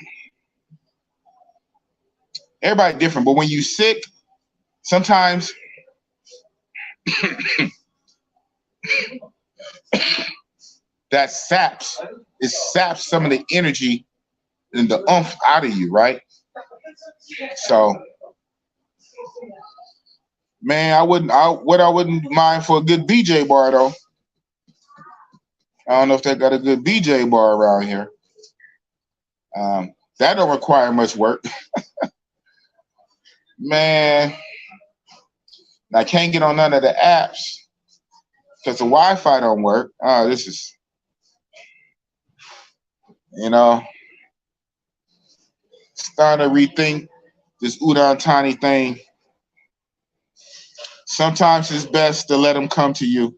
everybody different, but when you sick, sometimes that saps some of the energy and the oomph out of you, right? So, man, I wouldn't mind for a good BJ bar though. I don't know if they got a good BJ bar around here. That don't require much work. Man, I can't get on none of the apps because the Wi-Fi don't work. This is, starting to rethink this Udon Thani thing. Sometimes it's best to let them come to you.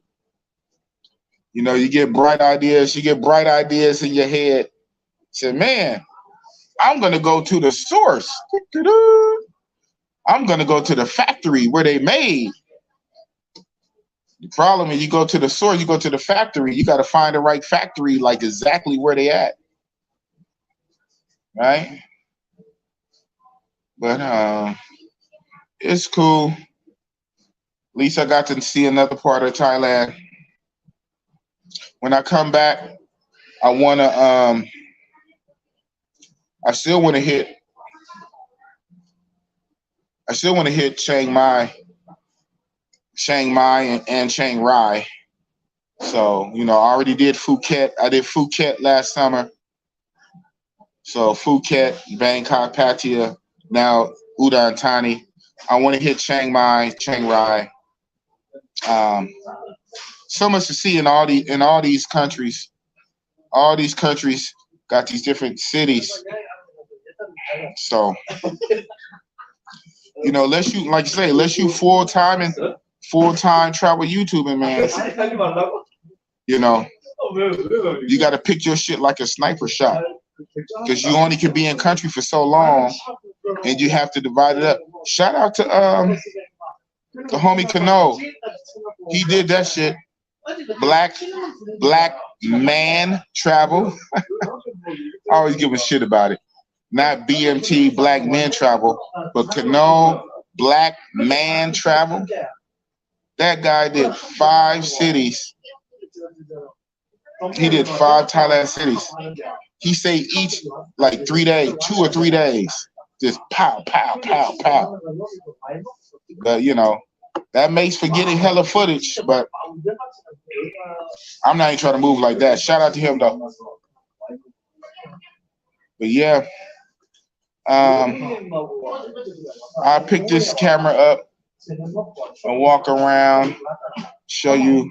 You get bright ideas. You get bright ideas in your head. Say, man, I'm going to go to the source. I'm going to go to the factory where they made. The problem is you go to the source, you go to the factory, you got to find the right factory, like exactly where they at. Right? But it's cool. At least I got to see another part of Thailand. When I come back, I still want to hit Chiang Mai and Chiang Rai. So, I already did Phuket. I did Phuket last summer. So Phuket, Bangkok, Pattaya, now Udon Thani. I want to hit Chiang Mai, Chiang Rai. So much to see in all these countries. All these countries got these different cities. So, unless you, like you say, unless you full-time travel YouTubing, man, you got to pick your shit like a sniper shot, because you only can be in country for so long, and you have to divide it up. Shout out to the homie Kano. He did that shit. Black man travel. I always give a shit about it. Not BMT, black men travel, but Kano, black man travel. That guy did 5 cities. He did 5 Thailand cities. He say each like 3 days, 2 or 3 days. Just pow, pow, pow, pow. But that makes for getting hella footage, but I'm not even trying to move like that. Shout out to him though. But yeah, I'll pick this camera up and walk around, show you.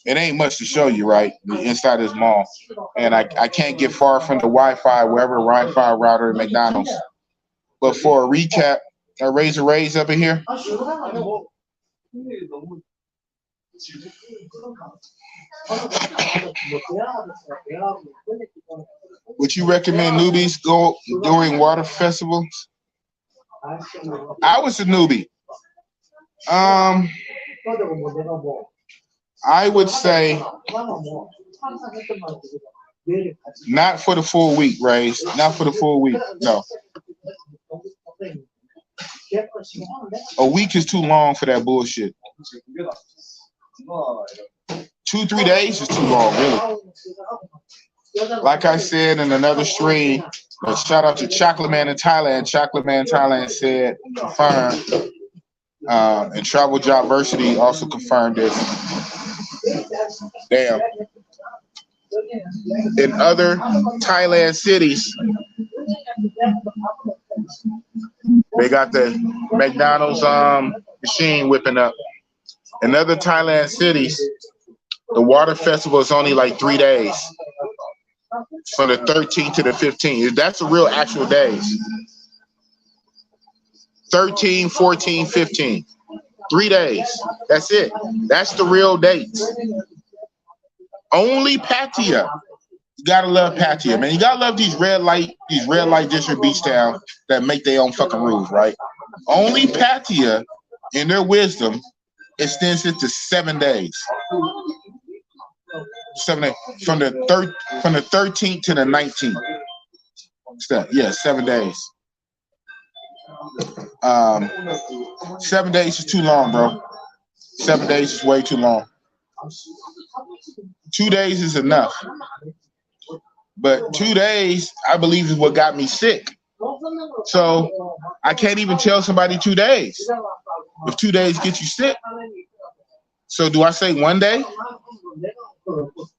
It ain't much to show you, right? Inside this mall. And I can't get far from the Wi-Fi, wherever Wi-Fi router at McDonald's. But for a recap, raise up in here. Would you recommend newbies go during water festivals? I was a newbie. I would say not for the full week, Raise. Not for the full week. No. A week is too long for that bullshit. 2-3 days is too long, really. Like I said in another stream, shout out to Chocolate Man in Thailand. Chocolate Man in Thailand said, confirmed, and Travel Jobversity also confirmed this. Damn. In other Thailand cities, they got the McDonald's machine whipping up. In other Thailand cities, the water festival is only like 3 days, from the 13th to the 15th. That's the real actual days. 13, 14, 15. 3 days. That's it. That's the real dates. Only Pattaya. You gotta love Pattaya, man. You gotta love these red light district beach towns that make their own fucking rules, right? Only Pattaya, in their wisdom, extends it to 7 days. 7 days. From the 13th to the 19th. Yeah, 7 days. 7 days is too long, bro. 7 days is way too long. 2 days is enough. But 2 days, I believe, is what got me sick. So I can't even tell somebody 2 days if 2 days get you sick. So do I say 1 day?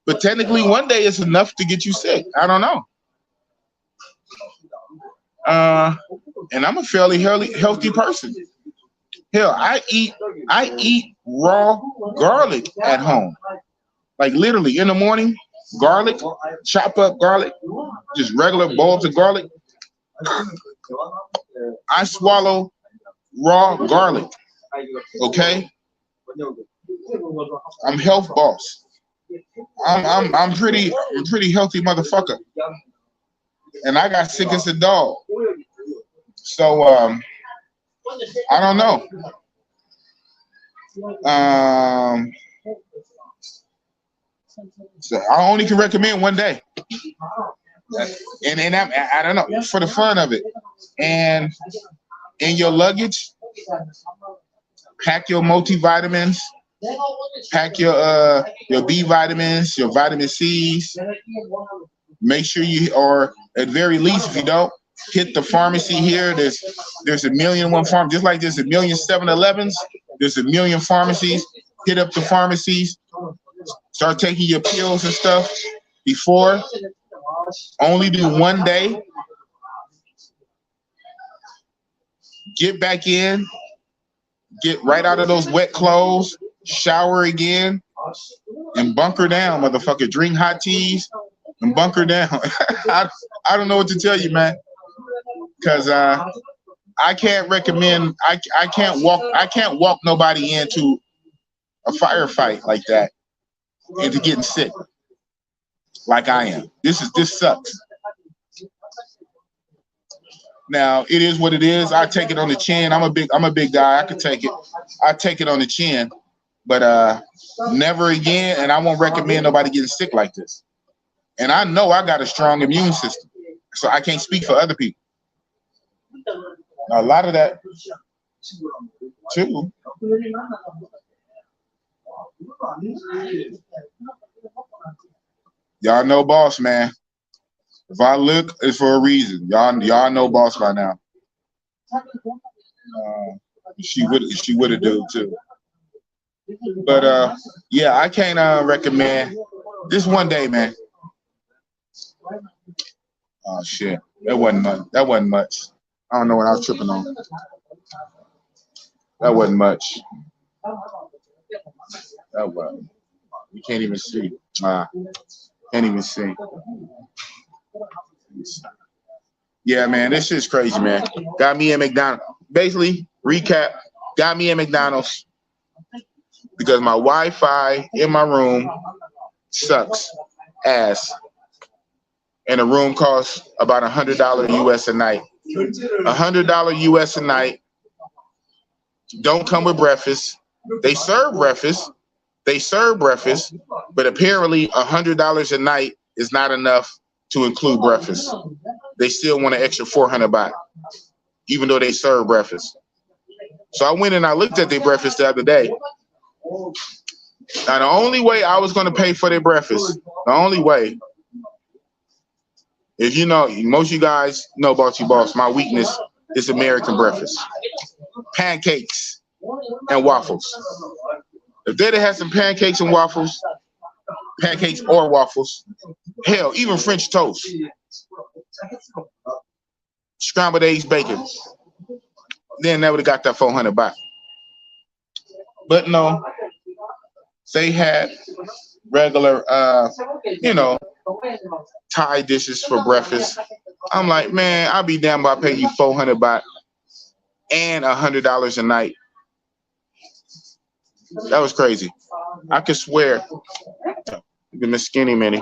But technically 1 day is enough to get you sick. I don't know. And I'm a fairly healthy person. Hell, I eat raw garlic at home. Like literally in the morning, garlic, chop up garlic, just regular bulbs of garlic. I swallow raw garlic. Okay? I'm health boss. I'm pretty healthy motherfucker. And I got sick as a dog. So I don't know. So I only can recommend 1 day. And I don't know, for the fun of it. And in your luggage, pack your multivitamins, pack your B vitamins, your vitamin C's. Make sure you, or at very least, if you don't, hit the pharmacy here. There's 1,000,001 pharmacies. Just like there's 1,000,000 7-Elevens, there's 1,000,000 pharmacies. Hit up the pharmacies. Start taking your pills and stuff before. Only do 1 day. Get back in. Get right out of those wet clothes. Shower again. And bunker down, motherfucker. Drink hot teas and bunker down. I don't know what to tell you, man. Because I can't recommend. I can't walk nobody into a firefight like that into getting sick like I am. This sucks. Now it is what it is. I take it on the chin. I'm a big guy. I could take it. I take it on the chin, but never again. And I won't recommend nobody getting sick like this. And I know I got a strong immune system, so I can't speak for other people. Now, a lot of that too. Y'all know Boss, man. If I look, it's for a reason. Y'all know Boss by now. She would have do too. But yeah, I can't recommend this 1 day, man. Oh shit, that wasn't much. That wasn't much. I don't know what I was tripping on. That wasn't much. That wasn't. You can't even see. Can't even see. Yeah, man, this shit's crazy, man. Got me at McDonald's. Basically, recap. Got me at McDonald's because my Wi-Fi in my room sucks ass, and the room costs about $100 US a night. $100 US a night. Don't come with breakfast. They serve breakfast. But apparently $100 a night is not enough to include breakfast. They still want an extra 400 baht, even though they serve breakfast. So I went and I looked at their breakfast the other day. Now the only way I was going to pay for their breakfast, the only way, is most of you guys know Bossy Boss. My weakness is American breakfast, pancakes and waffles. If they'd have had some pancakes and waffles, pancakes or waffles, hell, even French toast, scrambled eggs, bacon, then they would have got that 400 baht. But no, they had regular, Thai dishes for breakfast. I'm like, man, I'll be damned if I pay you 400 baht and $100 a night. That was crazy. I could swear. The Miss Skinny Minnie.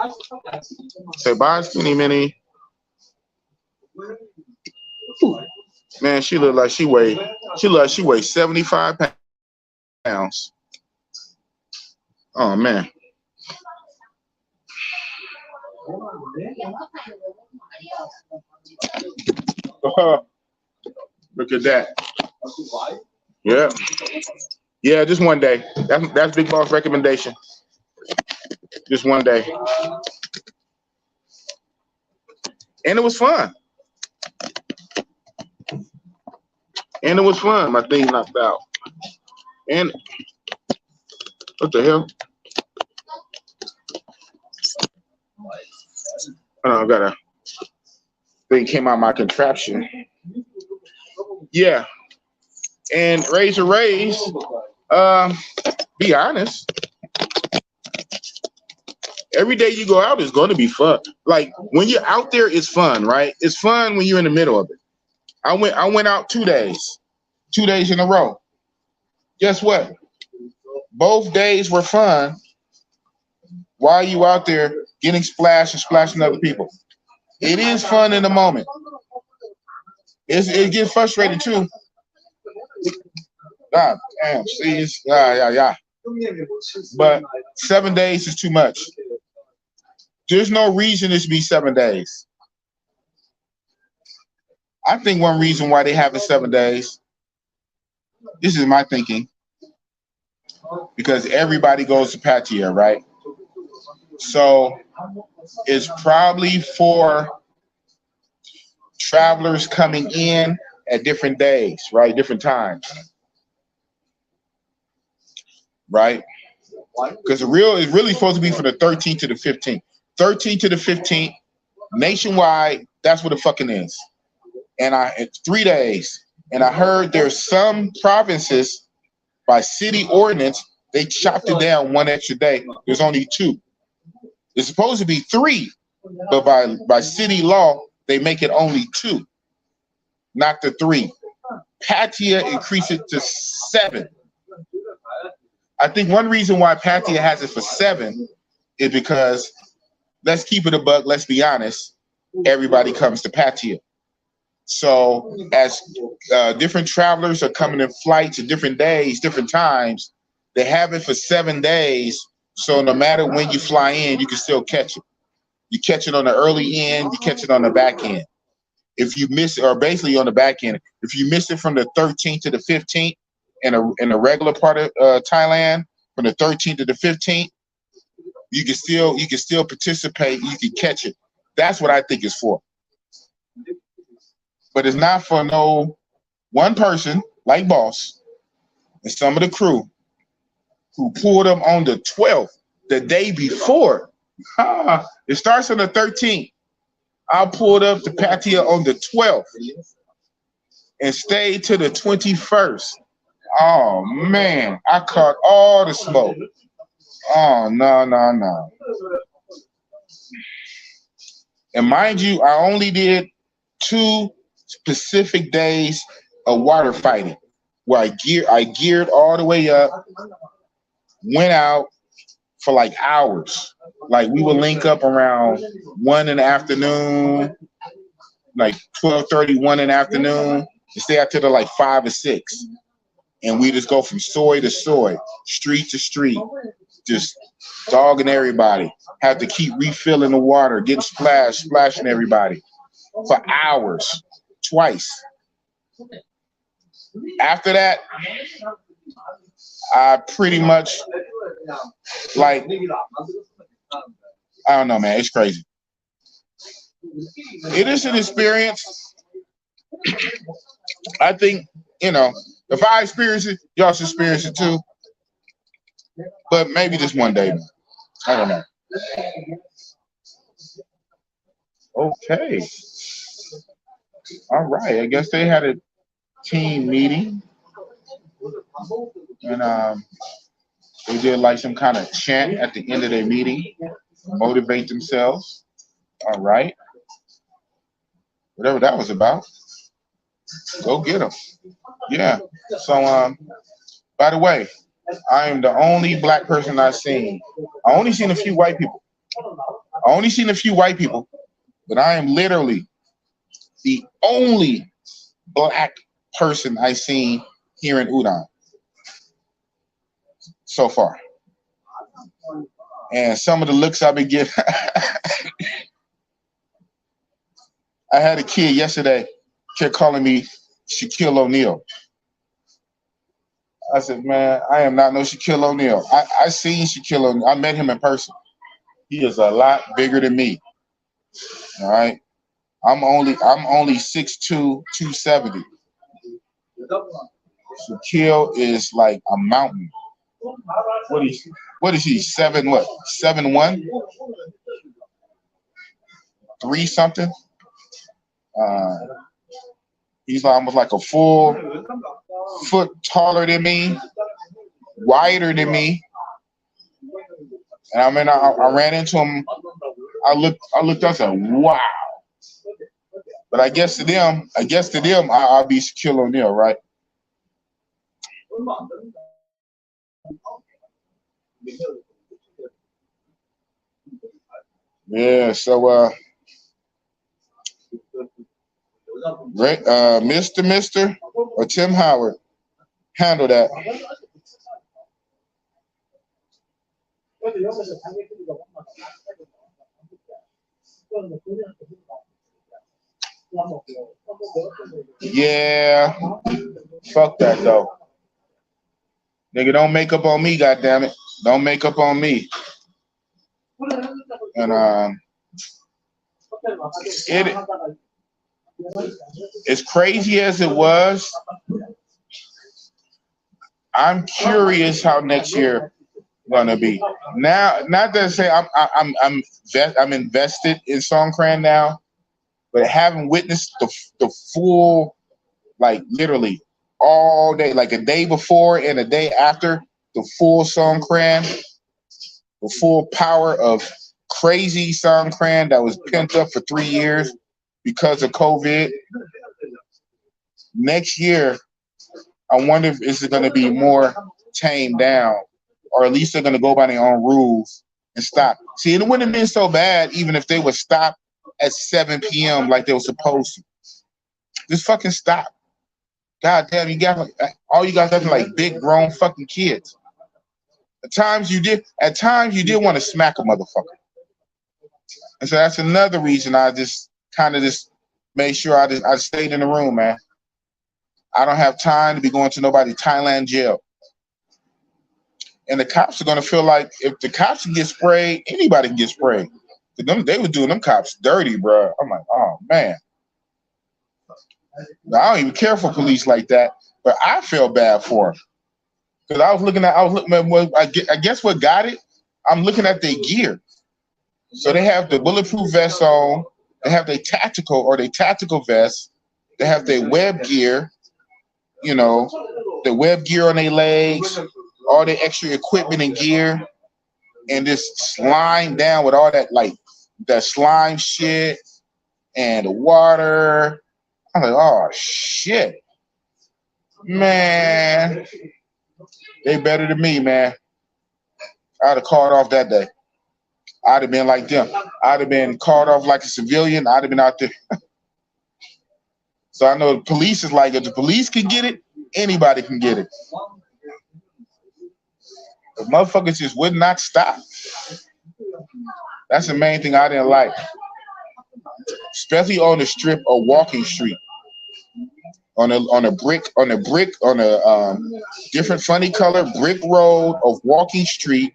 Say bye, Skinny Minnie. Man, she looked like she weighed 75 pounds. Oh man. Look at that. Yeah. Yeah, just one day. That's Big Boss recommendation. Just one day. And it was fun. My thing knocked out. And what the hell? I got a thing came out my contraption. Yeah. And raise, be honest. Every day you go out is going to be fun. Like when you're out there, it's fun, right? It's fun when you're in the middle of it. I went out 2 days in a row. Guess what? Both days were fun. Why are you out there getting splashed and splashing other people? It is fun in the moment. It gets frustrating too. God damn, see, yeah. But 7 days is too much. There's no reason it should be 7 days. I think one reason why they have it 7 days, this is my thinking, because everybody goes to Pattaya, right? So it's probably for travelers coming in at different days, right? Different times, right? Because it's really supposed to be from the 13th to the 15th. 13th to the 15th, nationwide, that's what it fucking is. And it's 3 days. And I heard there's some provinces by city ordinance, they chopped it down 1 extra day. There's only 2. It's supposed to be 3, but by city law, they make it only 2, not the 3. Pattaya increased it to 7. I think one reason why Pattaya has it for 7 is because, let's keep it a buck, let's be honest, everybody comes to Pattaya. So as different travelers are coming in flights at different days, different times, they have it for 7 days. So no matter when you fly in, you can still catch it. You catch it on the early end, you catch it on the back end. If you miss it, or basically on the back end, if you miss it from the 13th to the 15th in a regular part of Thailand, from the 13th to the 15th, you can still participate, you can catch it. That's what I think it's for. But it's not for no one person like Boss and some of the crew who pulled them on the 12th, the day before. It starts on the 13th. I pulled up the patio on the 12th and stayed to the 21st. Oh man, I caught all the smoke. Oh no. And mind you, I only did 2 specific days of water fighting where I geared all the way up, went out for like hours. Like we would link up around 1 in the afternoon, like 12:30, 1 in the afternoon, and stay out till the like 5 or 6. And we just go from soy to soy, street to street, just dogging everybody. Have to keep refilling the water, getting splashing everybody for hours, twice. After that, I pretty much like, I don't know, man. It's crazy. It is an experience. I think, you know, if I experience it, y'all should experience it too. But maybe just one day. I don't know. Okay. All right. I guess they had a team meeting. And they did like some kind of chant at the end of their meeting, motivate themselves. All right. Whatever that was about. Go get them. Yeah. So, by the way, I am the only black person I've seen. I only seen a few white people. But I am literally the only black person I've seen here in Udon so far. And some of the looks I've been getting. I had a kid yesterday kept calling me Shaquille O'Neal. I said, man, I am not no Shaquille O'Neal. I seen Shaquille O'Neal. I met him in person. He is a lot bigger than me. All right. I'm only 6'2", 270. Shaquille is like a mountain. What is he? 7'1"? 3 something? He's almost like a full foot taller than me, wider than me. And I mean, I ran into him. I looked. I said, "Wow!" But I guess to them, I'll be Shaquille O'Neal, right? Yeah. So, Mr. or Tim Howard, handle that. Yeah, fuck that though. Nigga, don't make up on me, goddammit. Don't make up on me. And as crazy as it was, I'm curious how next year gonna be. Now, not to say I'm invested in Songkran now, but having witnessed the full, like literally all day, like a day before and a day after the full Songkran, the full power of crazy Songkran that was pent up for 3 years because of COVID. Next year, I wonder if it's going to be more tamed down, or at least they're going to go by their own rules and stop. See, it wouldn't have been so bad even if they would stop at 7 p.m. like they were supposed to. Just fucking stop. God damn, you got all you guys acting like big grown fucking kids. At times you did want to smack a motherfucker. And so that's another reason I just kind of just made sure I stayed in the room, man. I don't have time to be going to nobody Thailand jail. And the cops are gonna feel like if the cops can get sprayed, anybody can get sprayed. They were doing them cops dirty, bro. I'm like, oh man. Now, I don't even care for police like that, but I feel bad for them. Because I was looking at I guess what got it, I'm looking at their gear. So they have the bulletproof vest on, They have their tactical or their tactical vests. They have their web gear, you know, the web gear on their legs, all the extra equipment and gear, and just slime down with all that, like, that slime shit and the water. I'm like, oh, shit. Man, they better than me, man. I'd have called off that day. I'd have been like them. I'd have been called off like a civilian. I'd have been out there. So I know the police is like, if the police can get it, anybody can get it. The motherfuckers just would not stop. That's the main thing I didn't like. Especially on the strip or walking street. On a different funny color brick road of walking street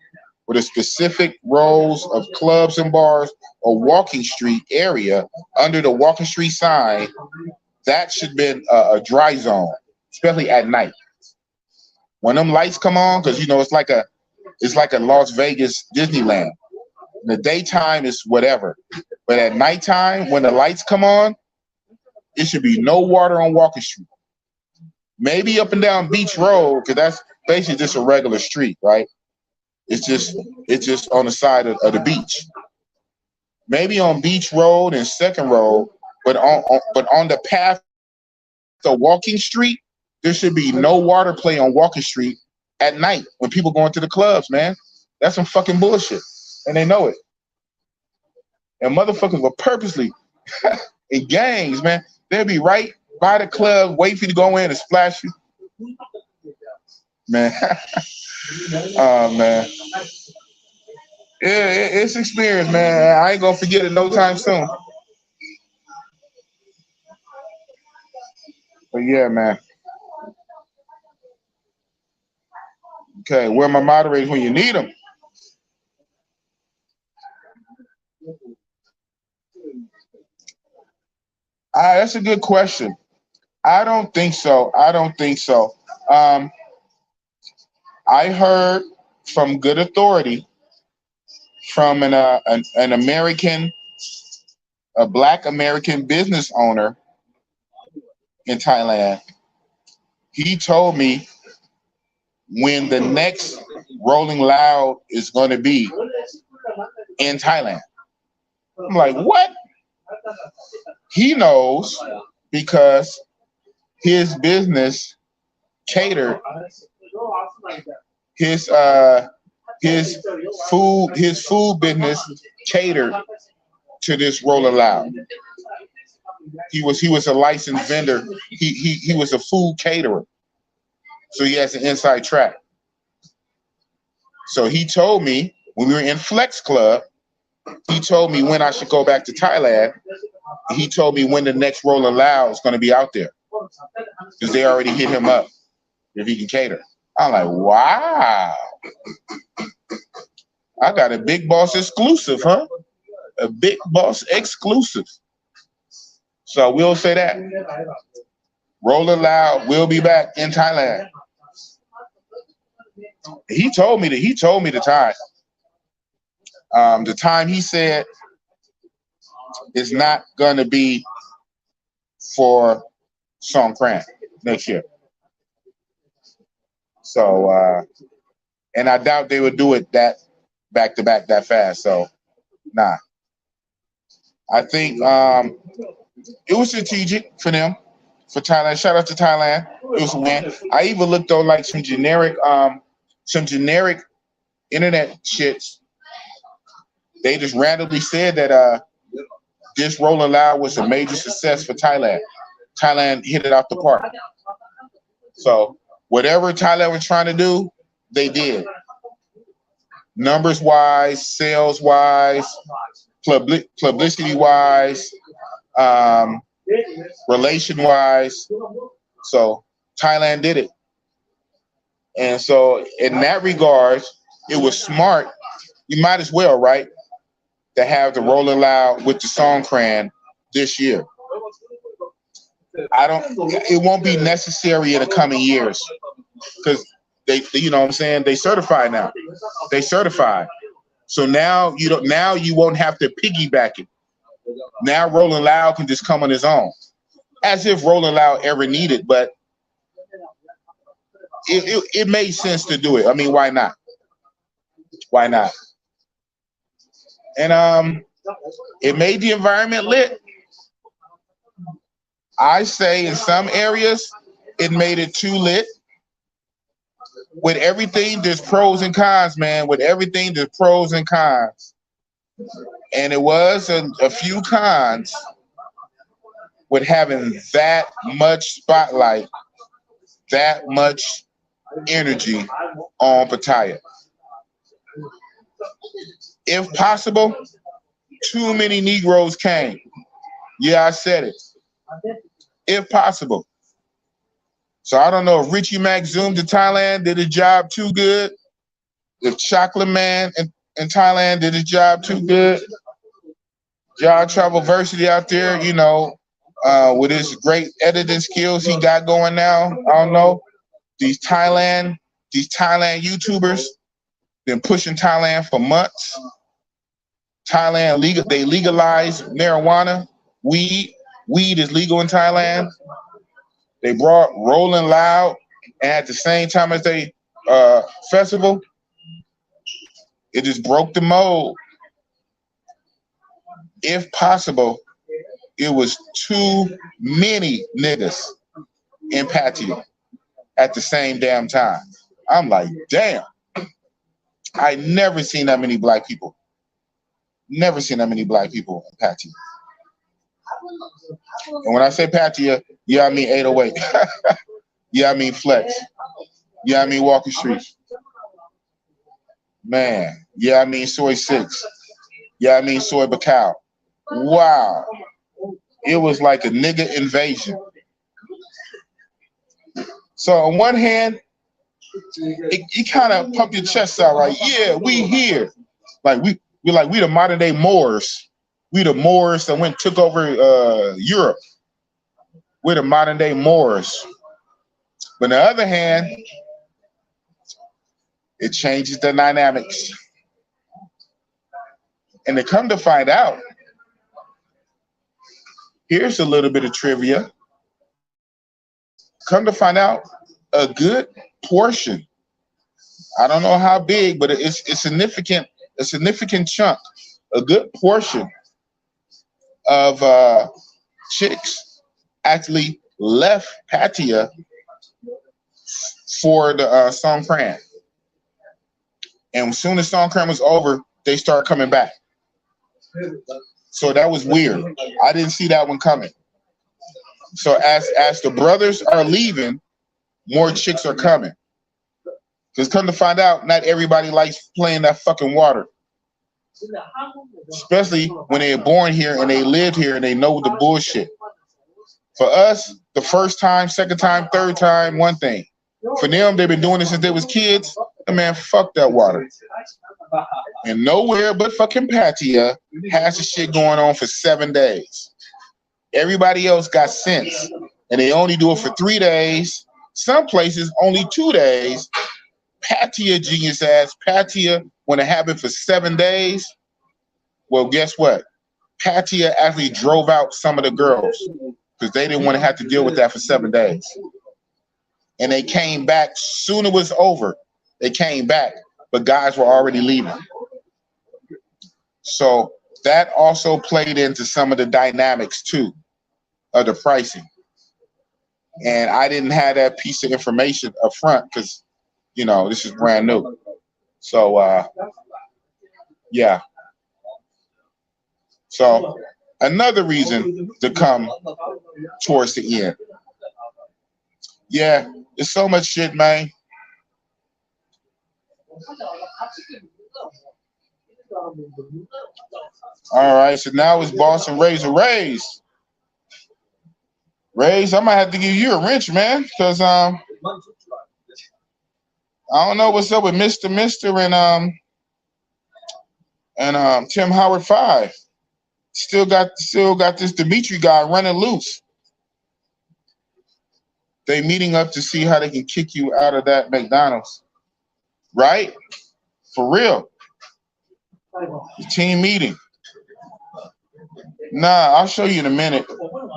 with a specific rows of clubs and bars or walking street area under the walking street sign. That should have been a dry zone, especially at night. When them lights come on, because you know it's like a Las Vegas Disneyland. In the daytime is whatever, but at nighttime when the lights come on, it should be no water on Walking Street. Maybe up and down Beach Road, because that's basically just a regular street, right? It's just on the side of the beach. Maybe on Beach Road and Second Road, but on the path to Walking Street, there should be no water play on Walking Street at night when people go into the clubs, man. That's some fucking bullshit, and they know it. And motherfuckers will purposely in gangs, man. They'll be right by the club, wait for you to go in and splash you. Man. Oh, man. Yeah, it's experience, man. I ain't gonna forget it no time soon. But yeah, man. Okay, where are my moderators when you need them? That's a good question. I don't think so. I heard from good authority from an American, a Black American business owner in Thailand. He told me when the next Rolling Loud is going to be in Thailand. I'm like, what? He knows because his business catered his food business catered to this Rolling Loud. He was a licensed vendor. He was a food caterer. So he has an inside track. So he told me when we were in Flex Club, he told me when I should go back to Thailand. He told me when the next Rolling Loud is going to be out there because they already hit him up if he can cater. I'm like, wow. I got a Big Boss exclusive, huh? A Big Boss exclusive. So we'll say that. Rolling Loud will be back in Thailand. He told me the time. The time he said is not gonna be for Songkran next year. So and I doubt they would do it that back to back that fast. So nah. I think it was strategic for them, for Thailand. Shout out to Thailand. It was a win. I even looked on like some generic internet shits. They just randomly said that this Rolling Loud was a major success for Thailand. Thailand hit it out the park. So whatever Thailand was trying to do, they did. Numbers wise, sales wise, publicity wise, relation wise. So Thailand did it. And so in that regard, it was smart. You might as well, right, to have the Rolling Loud with the Songkran this year. It won't be necessary in the coming years because they, you know what I'm saying? They certified now. They certified. So now you won't have to piggyback it. Now Rolling Loud can just come on his own, as if Rolling Loud ever needed, but it made sense to do it. I mean, why not? Why not? And it made the environment lit. I say in some areas it made it too lit. With everything, there's pros and cons, man. With everything, there's pros and cons. And it was a few cons with having that much spotlight, that much energy on Pattaya. If possible, too many Negroes came. Yeah, I said it. If possible. So I don't know if Richie Mac zoomed to Thailand, did his job too good. If Chocolate Man in Thailand did his job too good. John Travelversity out there, you know, with his great editing skills he got going now. I don't know. These Thailand YouTubers been pushing Thailand for months. Thailand they legalized marijuana, weed. Weed is legal in Thailand. They brought Rolling Loud, and at the same time as they festival, it just broke the mold. If possible, it was too many niggas in Pattaya at the same damn time. I'm like, damn. I never seen that many black people. Never seen that many black people in Pattaya. And when I say Pattaya, yeah, I mean 808. Yeah, I mean Flex. Yeah, I mean Walker Street. Man, yeah, I mean Soy 6. Yeah, I mean Soy Bacau. Wow. It was like a nigga invasion. So on one hand, you kind of pump your chest out like, yeah, we here. Like we the modern day Moors. We the Moors that took over Europe. We're the modern day Moors. But on the other hand, it changes the dynamics. And to come to find out, here's a little bit of trivia. Come to find out, a good portion, I don't know how big, but it's significant, a significant chunk, a good portion of chicks actually left Pattaya for the Songkran. And as soon as Songkran was over, they started coming back. So that was weird. I didn't see that one coming. So as the brothers are leaving, more chicks are coming. Because come to find out, not everybody likes playing that fucking water. Especially when they're born here and they lived here and they know the bullshit. For us, the first time, second time, third time, one thing. For them, they've been doing this since they was kids. Man, fuck that water. And nowhere but fucking Pattaya has the shit going on for 7 days. Everybody else got sense. And they only do it for 3 days. Some places, only 2 days. Pattaya, genius ass. Pattaya, when it happened for 7 days, well, guess what? Pattaya actually drove out some of the girls because they didn't want to have to deal with that for 7 days. And they came back soon it was over. They came back, but guys were already leaving. So that also played into some of the dynamics too of the pricing. And I didn't have that piece of information up front because, you know, this is brand new. So, yeah. So another reason to come towards the end. Yeah, there's so much shit, man. All right, so now it's Boss and Razor Rays. Rays, I might have to give you a wrench, man, because I don't know what's up with Mr. and Tim Howard 5. Still got this Dimitri guy running loose. They meeting up to see how they can kick you out of that McDonald's. Right? For real. The team meeting. Nah, I'll show you in a minute.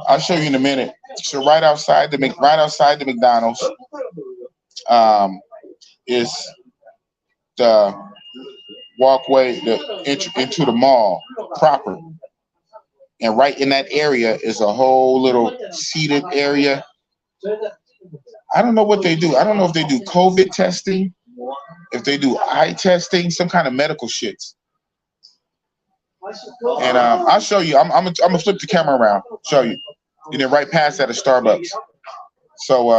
I'll show you in a minute. So right outside the McDonald's, is the walkway into the mall proper, and right in that area is a whole little seated area. I don't know what they do. I don't know if they do COVID testing, if they do eye testing, some kind of medical shit. And I'll show you. I'm gonna flip the camera around, show you, and then right past that is Starbucks. So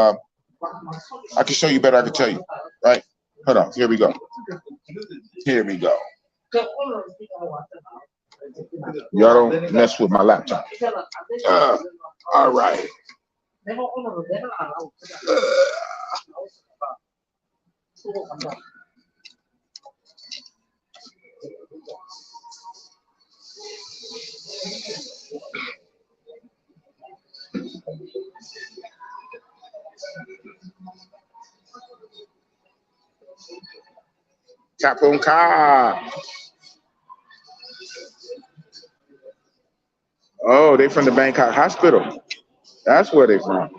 I can show you better. I can tell you. Right? Hold on. Here we go. Here we go. Y'all don't mess with my laptop. All right. Tapon car. Oh, they from the Bangkok hospital. That's where they from.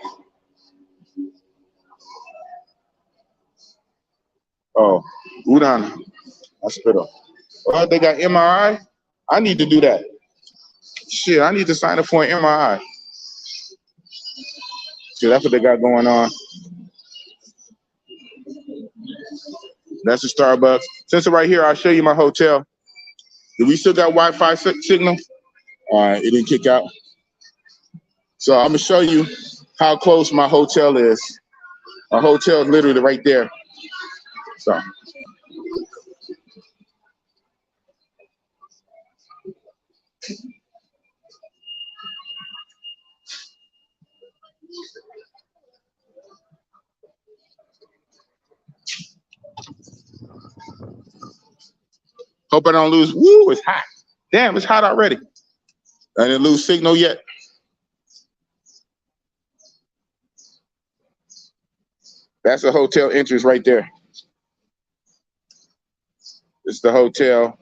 Oh, Udon Hospital. Oh, they got MRI. I need to do that. Shit, I need to sign up for an MRI. So that's what they got going on. That's the Starbucks. Since it's right here, I'll show you my hotel. Do we still got Wi-Fi signal? All right, it didn't kick out. So I'm gonna show you how close my hotel is. My hotel is literally right there. So. Hope I don't lose. Woo, it's hot. Damn, it's hot already. I didn't lose signal yet. That's the hotel entrance right there. It's the hotel.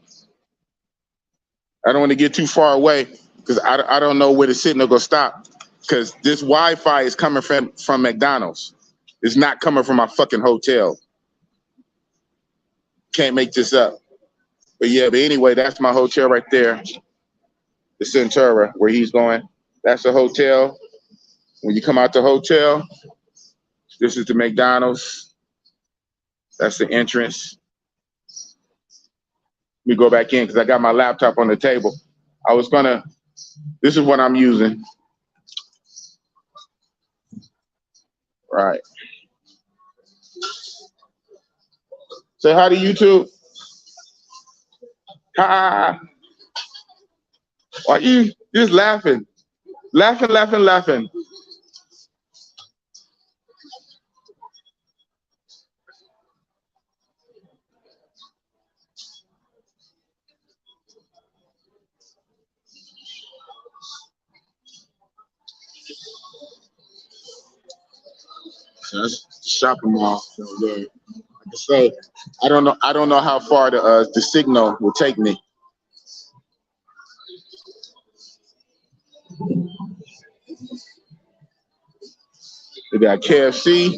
I don't want to get too far away because I don't know where the signal gonna stop, because this Wi-Fi is coming from McDonald's. It's not coming from my fucking hotel. Can't make this up. But yeah, but anyway, that's my hotel right there. The Centura, where he's going. That's the hotel. When you come out the hotel, this is the McDonald's. That's the entrance. Let me go back in because I got my laptop on the table. This is what I'm using. Right. Say hi to YouTube. Hi. Why you just laughing? Laughing, laughing, laughing. So that's the shopping mall. Like I say, I don't know how far the signal will take me. They got KFC,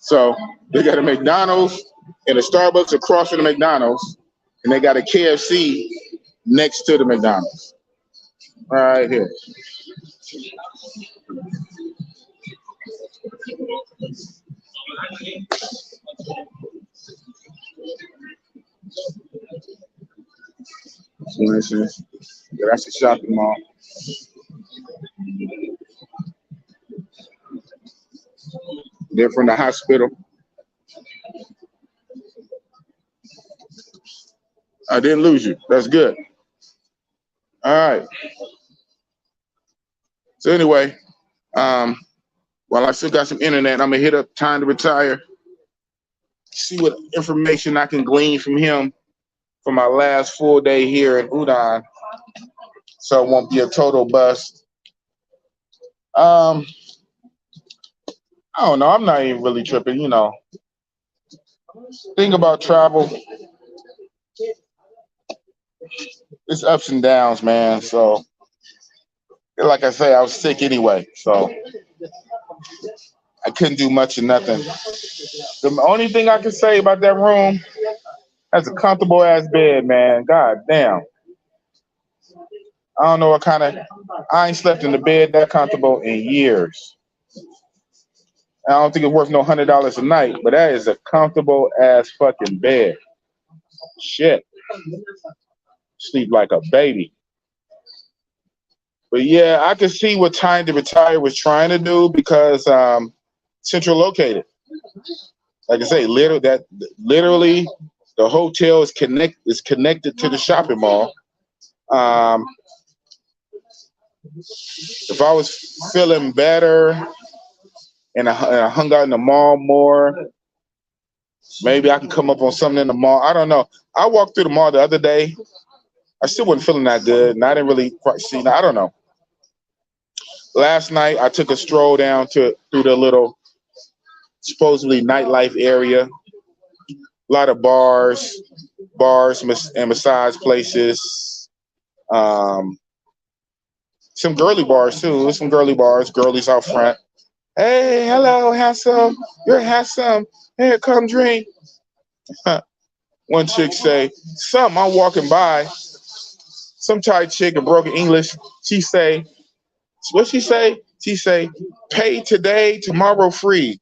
so they got a McDonald's and a Starbucks across from the McDonald's, and they got a KFC next to the McDonald's. Right here. For instance, yeah, that's the shopping mall. They're from the hospital. I didn't lose you. That's good. All right. So anyway, while I still got some internet, I'm gonna hit up Time to Retire, see what information I can glean from him for my last full day here in Udon, so it won't be a total bust. I don't know. I'm not even really tripping, you know. Thing about travel, it's ups and downs, man. So like I say, I was sick anyway, so I couldn't do much of nothing. The only thing I can say about that room, that's a comfortable ass bed, man. God damn. I don't know what kind of. I ain't slept in the bed that comfortable in years. I don't think it's worth no $100 a night, but that is a comfortable ass fucking bed. Shit. Sleep like a baby. But yeah, I can see what Time to Retire was trying to do because central located. Like I say, literally the hotel is connected to the shopping mall. If I was feeling better and I hung out in the mall more, maybe I can come up on something in the mall. I don't know. I walked through the mall the other day. I still wasn't feeling that good, and I didn't really quite see. I don't know. Last night I took a stroll down through the little supposedly nightlife area. A lot of bars and massage places. Some girly bars too. Some girly bars, girlies out front. Hey, hello, handsome. You're handsome. Here, come drink. One chick say, something, I'm walking by. Some Thai chick in broken English. She say, what she say? She say, pay today, tomorrow free.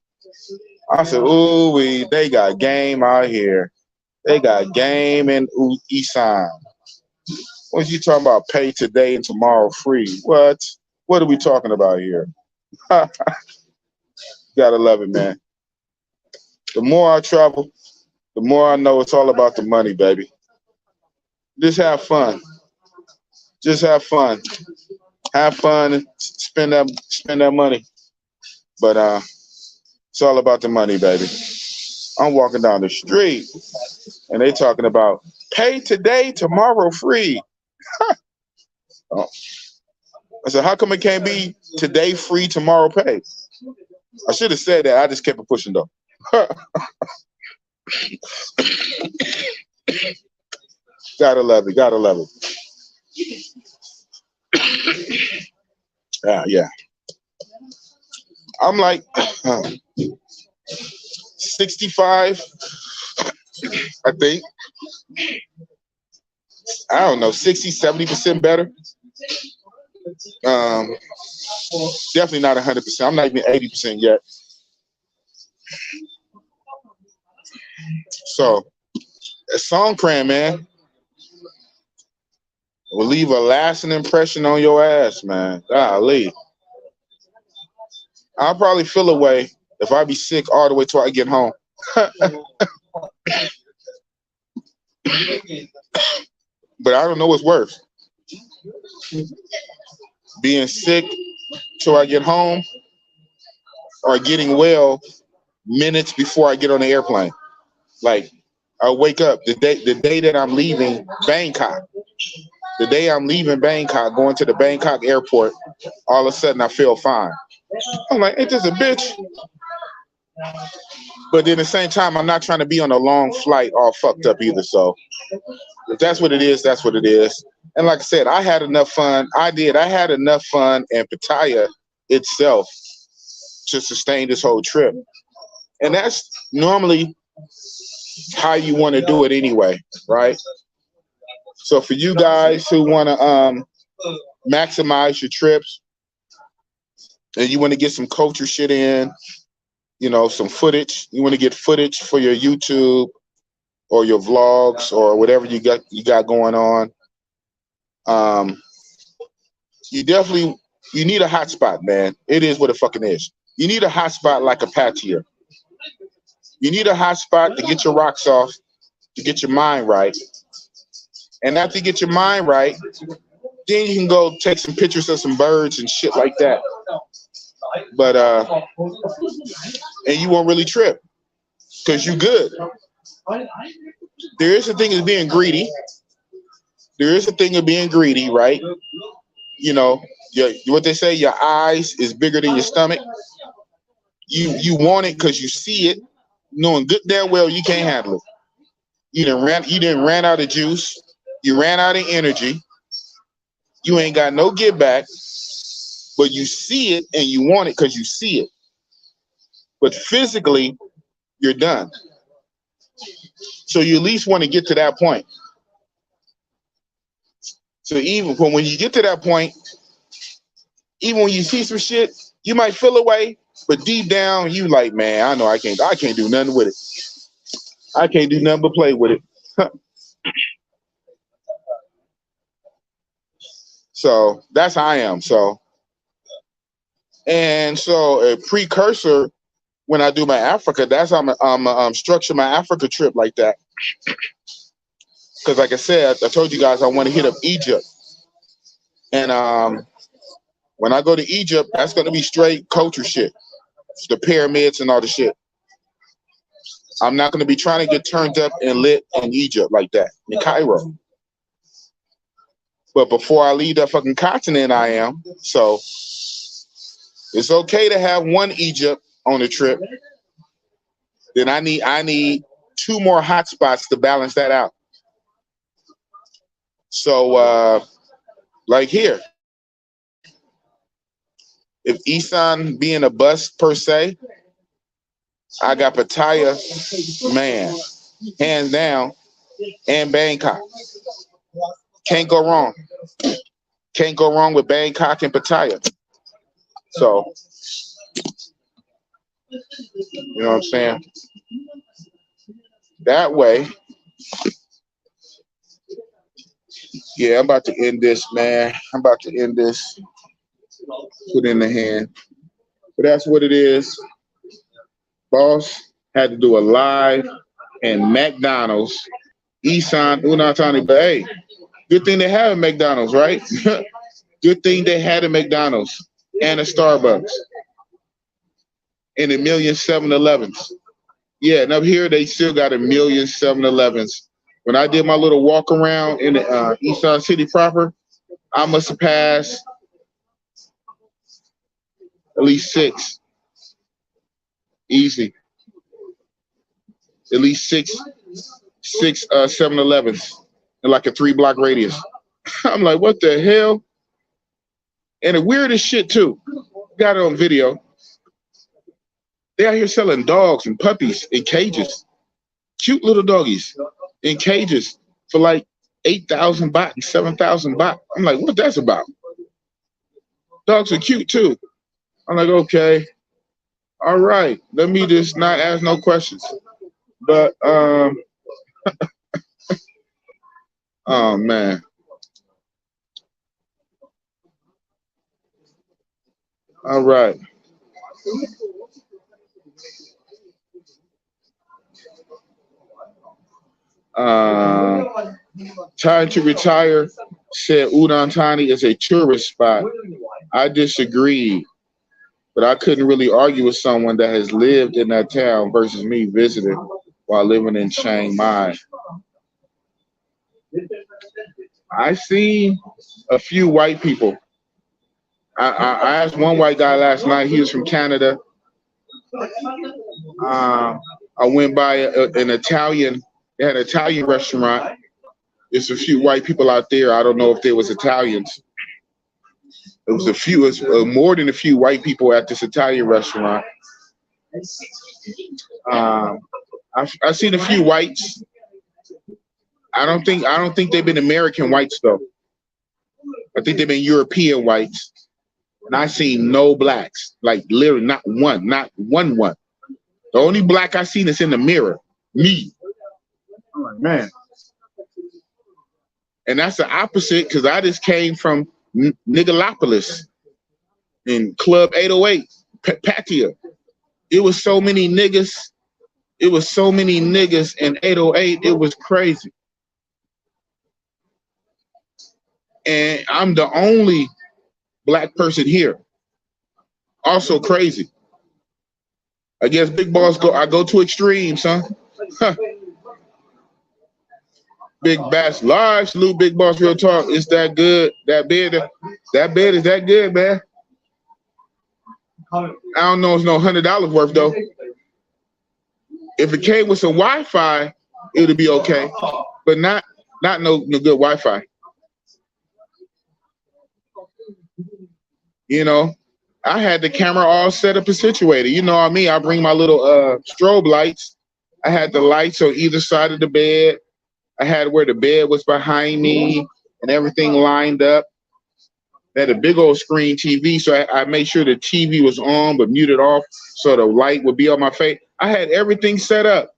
I said, ooh, they got game out here. They got game in Esan. What you talking about? Pay today and tomorrow free? What? What are we talking about here? Gotta love it, man. The more I travel, the more I know it's all about the money, baby. Just have fun. Just have fun. Have fun and spend that money. But it's all about the money, baby. I'm walking down the street and they talking about pay today, tomorrow free. Oh. I said, how come it can't be today free, tomorrow pay? I should have said that. I just kept it pushing though. Gotta love it. Gotta love it. Yeah. I'm like 65, I think. I don't know, 60, 70% better. Definitely not 100%. I'm not even 80% yet. So, a song cram, man, will leave a lasting impression on your ass, man. Golly. I'll probably feel a way if I be sick all the way till I get home. But I don't know what's worse. Being sick till I get home or getting well minutes before I get on the airplane. Like, I wake up the day that I'm leaving Bangkok. The day I'm leaving Bangkok, going to the Bangkok airport, all of a sudden I feel fine. I'm like, ain't this a bitch? But then at the same time, I'm not trying to be on a long flight all fucked up either. So if that's what it is, that's what it is. And like I said, I had enough fun. I had enough fun in Pattaya itself to sustain this whole trip. And that's normally how you want to do it anyway, right? So for you guys who want to maximize your trips and you want to get some culture shit in, you know, some footage, you want to get footage for your YouTube or your vlogs or whatever you got going on, you need a hotspot, man. It is what it fucking is. You need a hotspot like a Pattaya. You need a hotspot to get your rocks off, to get your mind right. And after you get your mind right, then you can go take some pictures of some birds and shit like that. But and you won't really trip because you good. There is a thing of being greedy. There is a thing of being greedy, right? You know, what they say, your eyes is bigger than your stomach. You want it because you see it, knowing good damn well you can't handle it. You didn't ran out of juice. You ran out of energy. You ain't got no give back. but you see it and you want it because you see it. But physically, you're done. So you at least want to get to that point. So even when you get to that point, even when you see some shit, you might feel away, but deep down, you like, man, I know I can't do nothing with it. I can't do nothing but play with it. So that's how I am. So, and so a precursor when I do my Africa, that's how I'm structure my Africa trip like that. Because like I said, I told you guys I want to hit up Egypt. And when I go to Egypt, that's going to be straight culture shit. The pyramids and all the shit. I'm not going to be trying to get turned up and lit in Egypt like that, in Cairo. But before I leave that fucking continent, I am. So it's okay to have one Egypt on the trip. Then I need 2 more hot spots to balance that out. So like here, if Esan being a bust per se, I got Pattaya, man, hands down, and Bangkok. Can't go wrong. Can't go wrong with Bangkok and Pattaya. So, you know what I'm saying? That way, yeah, I'm about to end this, man. I'm about to end this. Put in the hand. But that's what it is. Boss had to do a live in McDonald's. Esan, Udon Thani, but hey, good thing they have a McDonald's, right? Good thing they had a McDonald's and a Starbucks and a million 7-Elevens. Yeah, and up here they still got a million 7-Elevens. When I did my little walk around in the Esan City proper, I must have passed at least 6. Easy. At least six 7-Elevens in like a 3-block radius. I'm like, what the hell? And the weirdest shit too, got it on video. They out here selling dogs and puppies in cages. Cute little doggies in cages for like 8,000 baht and 7,000 baht. I'm like, what that's about? Dogs are cute too. I'm like, okay, all right. Let me just not ask no questions. But oh man. All right. Time to retire, said Udon Thani is a tourist spot. I disagreed, but I couldn't really argue with someone that has lived in that town versus me visiting while living in Chiang Mai. I seen a few white people. I asked one white guy last night. He was from Canada. I went by an Italian. They had an Italian restaurant. There's a few white people out there. I don't know if there was Italians. It was a few. It was more than a few white people at this Italian restaurant. I've seen a few whites. I don't think they've been American whites though. I think they've been European whites. And I seen no blacks, like literally not one. The only black I seen is in the mirror, me. I'm like, man. And that's the opposite because I just came from Nigalopolis in Club 808, Pattaya. It was so many niggas. It was so many niggas in 808. It was crazy. And I'm the only black person here. Also crazy. I guess big boss I go to extremes, huh? Big bass live salute, big boss, real talk. It's that good. That bed is that good, man. I don't know it's no $100 worth though. If it came with some Wi-Fi, it would be okay. But not no good Wi-Fi. You know, I had the camera all set up and situated. You know what I mean? I bring my little strobe lights. I had the lights on either side of the bed. I had where the bed was behind me and everything lined up. I had a big old screen TV, so I made sure the TV was on but muted off so the light would be on my face. I had everything set up.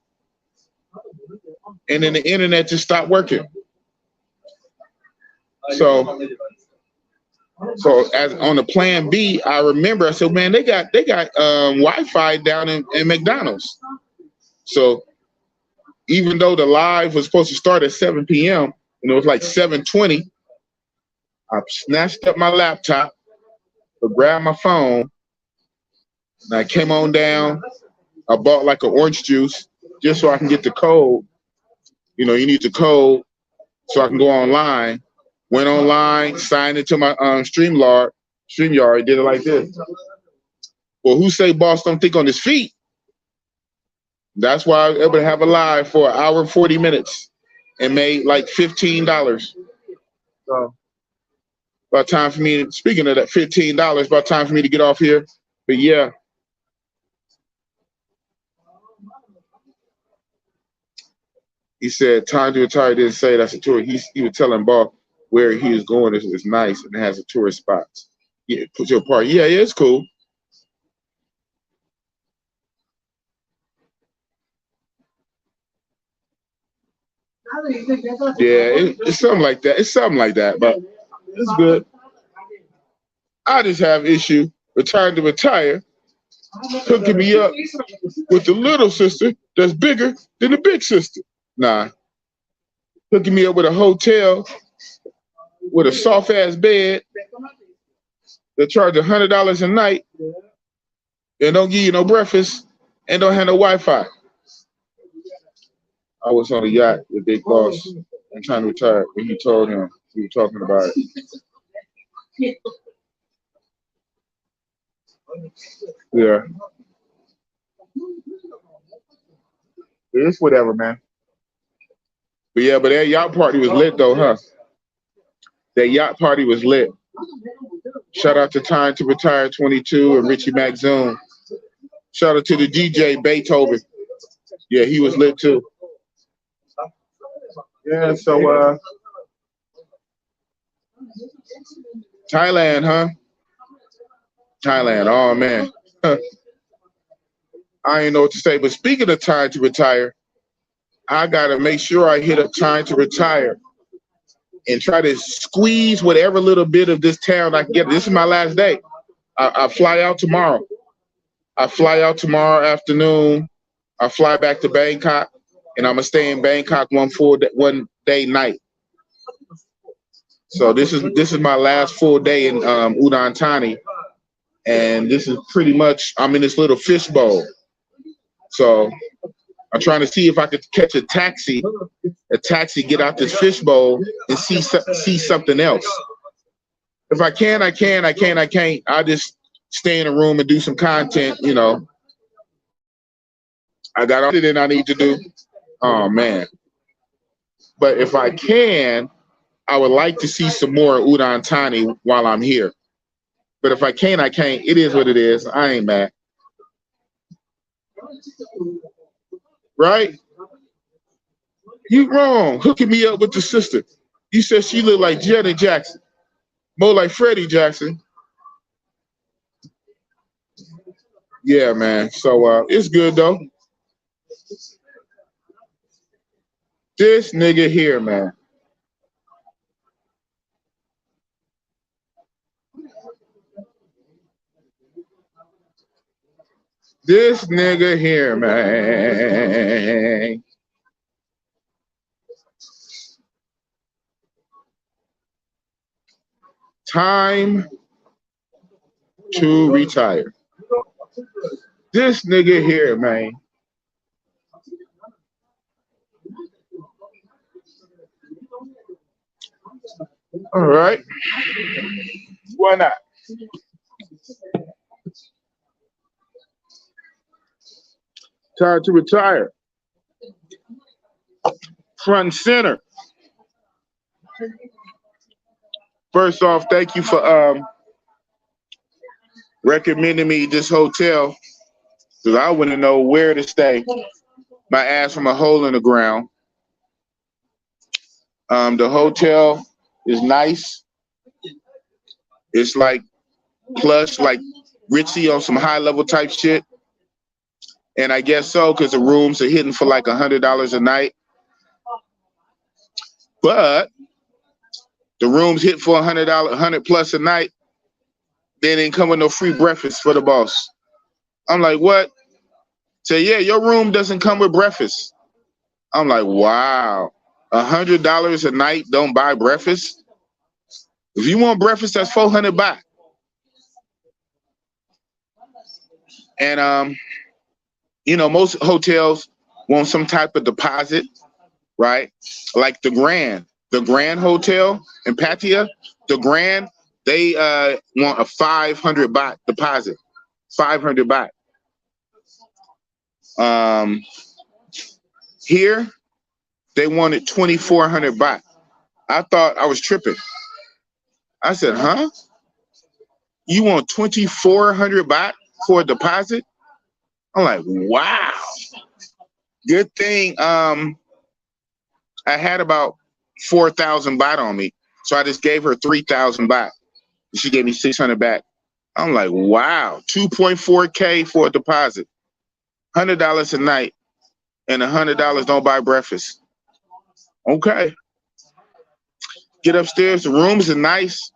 And then the internet just stopped working. So as on the plan B, I remember I said, man, they got Wi-Fi down in McDonald's. So even though the live was supposed to start at 7 p.m. and it was like 7:20, I snatched up my laptop, grabbed my phone, and I came on down. I bought like an orange juice just so I can get the code. You know, you need the code so I can go online. Went online, signed into my StreamYard, did it like this. Well, who say boss don't think on his feet? That's why I was able to have a live for 1 hour and 40 minutes and made like $15. So about time for me, speaking of that $15, about time for me to get off here. But yeah. He said, time to retire, didn't say that's a tour. He was telling boss where he was going is nice and it has a tourist spots. Yeah, put your part. Yeah, it's cool. Yeah, it's something like that. It's something like that, but it's good. I just have issue trying to retire, hooking me up with the little sister that's bigger than the big sister. Nah, hooking me up with a hotel with a soft ass bed that charge $100 a night and don't give you no breakfast and don't have no Wi-Fi. I was on a yacht with Big Boss and trying to retire when he told him we were talking about it. Yeah. It's whatever, man. But yeah, but that yacht party was lit though, huh? That yacht party was lit. Shout out to Time to Retire 22 and Richie Mac Zoom. Shout out to the DJ Beethoven. Yeah, he was lit too. Yeah, so Thailand, huh? Thailand, oh man. I ain't know what to say, but speaking of Time to Retire, I gotta make sure I hit up Time to Retire and try to squeeze whatever little bit of this town I can get. This is my last day. I fly out tomorrow. I fly out tomorrow afternoon. I fly back to Bangkok, and I'm gonna stay in Bangkok one day night. So this is my last full day in Udon Thani, and this is pretty much I'm in this little fishbowl. So I'm trying to see if I could catch a taxi, get out this fishbowl and see something else. If I can, I can. I can't. I'll just stay in a room and do some content, you know. I got all that I need to do. Oh man. But if I can, I would like to see some more Udon Thani while I'm here. But if I can't, I can't. It is what it is. I ain't mad. Right? You wrong. Hooking me up with the sister. You said she looked like Janet Jackson. More like Freddie Jackson. Yeah, man. So it's good though. This nigga here, man. This nigga here, man. Time to retire. This nigga here, man. All right. Why not? Time to retire. Front and center. First off, thank you for recommended me this hotel because I wouldn't know where to stay. My ass from a hole in the ground. The hotel is nice. It's like plush, like ritzy on some high level type shit. And I guess so because the rooms are hitting for like $100 a night. But the rooms hit for $100, $100+ a night. They didn't come with no free breakfast for the boss. I'm like, what? Say, yeah, your room doesn't come with breakfast. I'm like, wow, $100 a night don't buy breakfast? If you want breakfast, that's 400 baht. And you know, most hotels want some type of deposit, right? Like the Grand Hotel in Pattaya, the Grand, they want a 500 baht deposit, 500 baht. Here, they wanted 2,400 baht. I thought I was tripping. I said, huh? You want 2,400 baht for a deposit? I'm like, wow. Good thing I had about 4,000 baht on me. So I just gave her 3,000 baht. She gave me 600 back. I'm like, wow, 2.4K for a deposit. $100 a night and $100 don't buy breakfast. Okay. Get upstairs. The rooms are nice.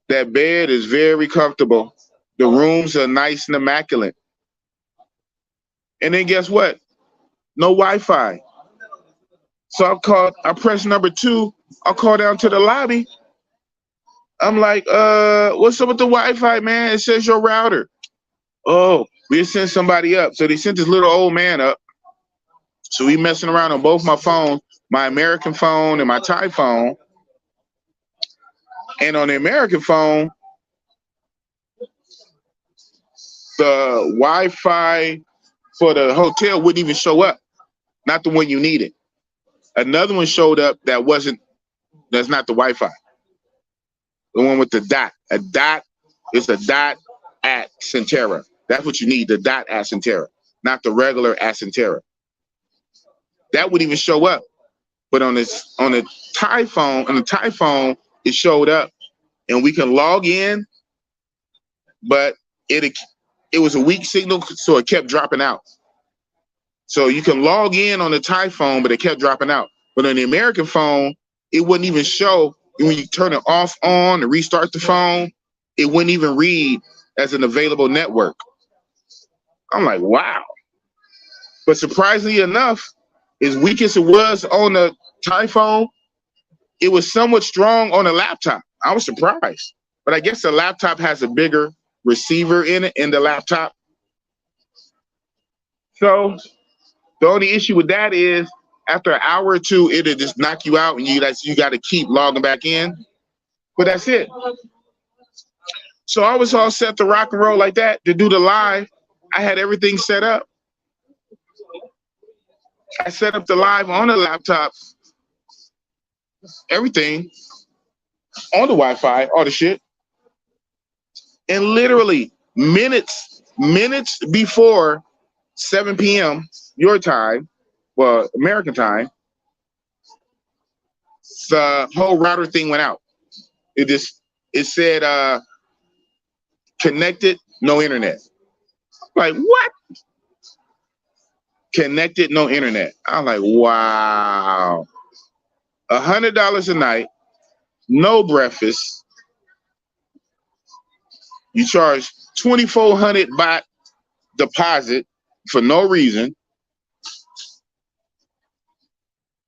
That bed is very comfortable. The rooms are nice and immaculate. And then guess what? No Wi-Fi. So I pressed number 2. I'll call down to the lobby. I'm like, what's up with the Wi-Fi, man? It says your router. Oh, we sent somebody up. So they sent this little old man up. So we messing around on both my phones, my American phone and my Thai phone. And on the American phone, the Wi-Fi for the hotel wouldn't even show up. Not the one you needed. Another one showed up that's not the Wi-Fi. The one with the dot. A dot is a dot at Centera. That's what you need, the dot at Centera, not the regular at Centera. That would even show up. But on the Thai phone, it showed up and we can log in, but it was a weak signal, so it kept dropping out. So you can log in on the Thai phone, but it kept dropping out. But on the American phone, it wouldn't even show. When you turn it off on and restart the phone, it wouldn't even read as an available network. I'm like, wow. But surprisingly enough, as weak as it was on the Thai phone, it was somewhat strong on the laptop. I was surprised. But I guess the laptop has a bigger receiver in it, in the laptop. So the only issue with that is after an hour or two, it'll just knock you out and you got to keep logging back in. But that's it. So I was all set to rock and roll like that to do the live. I had everything set up. I set up the live on the laptop, everything on the Wi-Fi, all the shit. And literally minutes before 7 p.m. your time, well, American time, the whole router thing went out. It said connected, no internet. Like, what? Connected, no internet. I'm like, wow. $100 a night, no breakfast. You charge 2,400 baht deposit for no reason.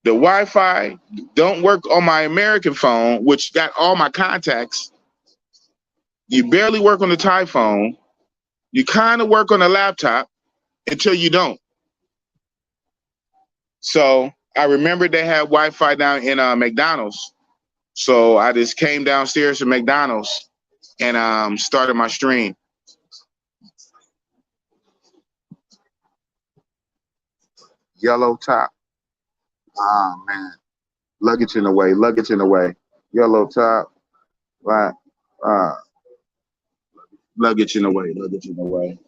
The Wi-Fi don't work on my American phone, which got all my contacts. You barely work on the Thai phone. You kind of work on the laptop until you don't. So I remember they had Wi-Fi down in McDonald's. So I just came downstairs to McDonald's and started my stream. Yellow top. Oh man. Luggage in the way. Yellow top. Right. Luggage in the way. Luggage in the way.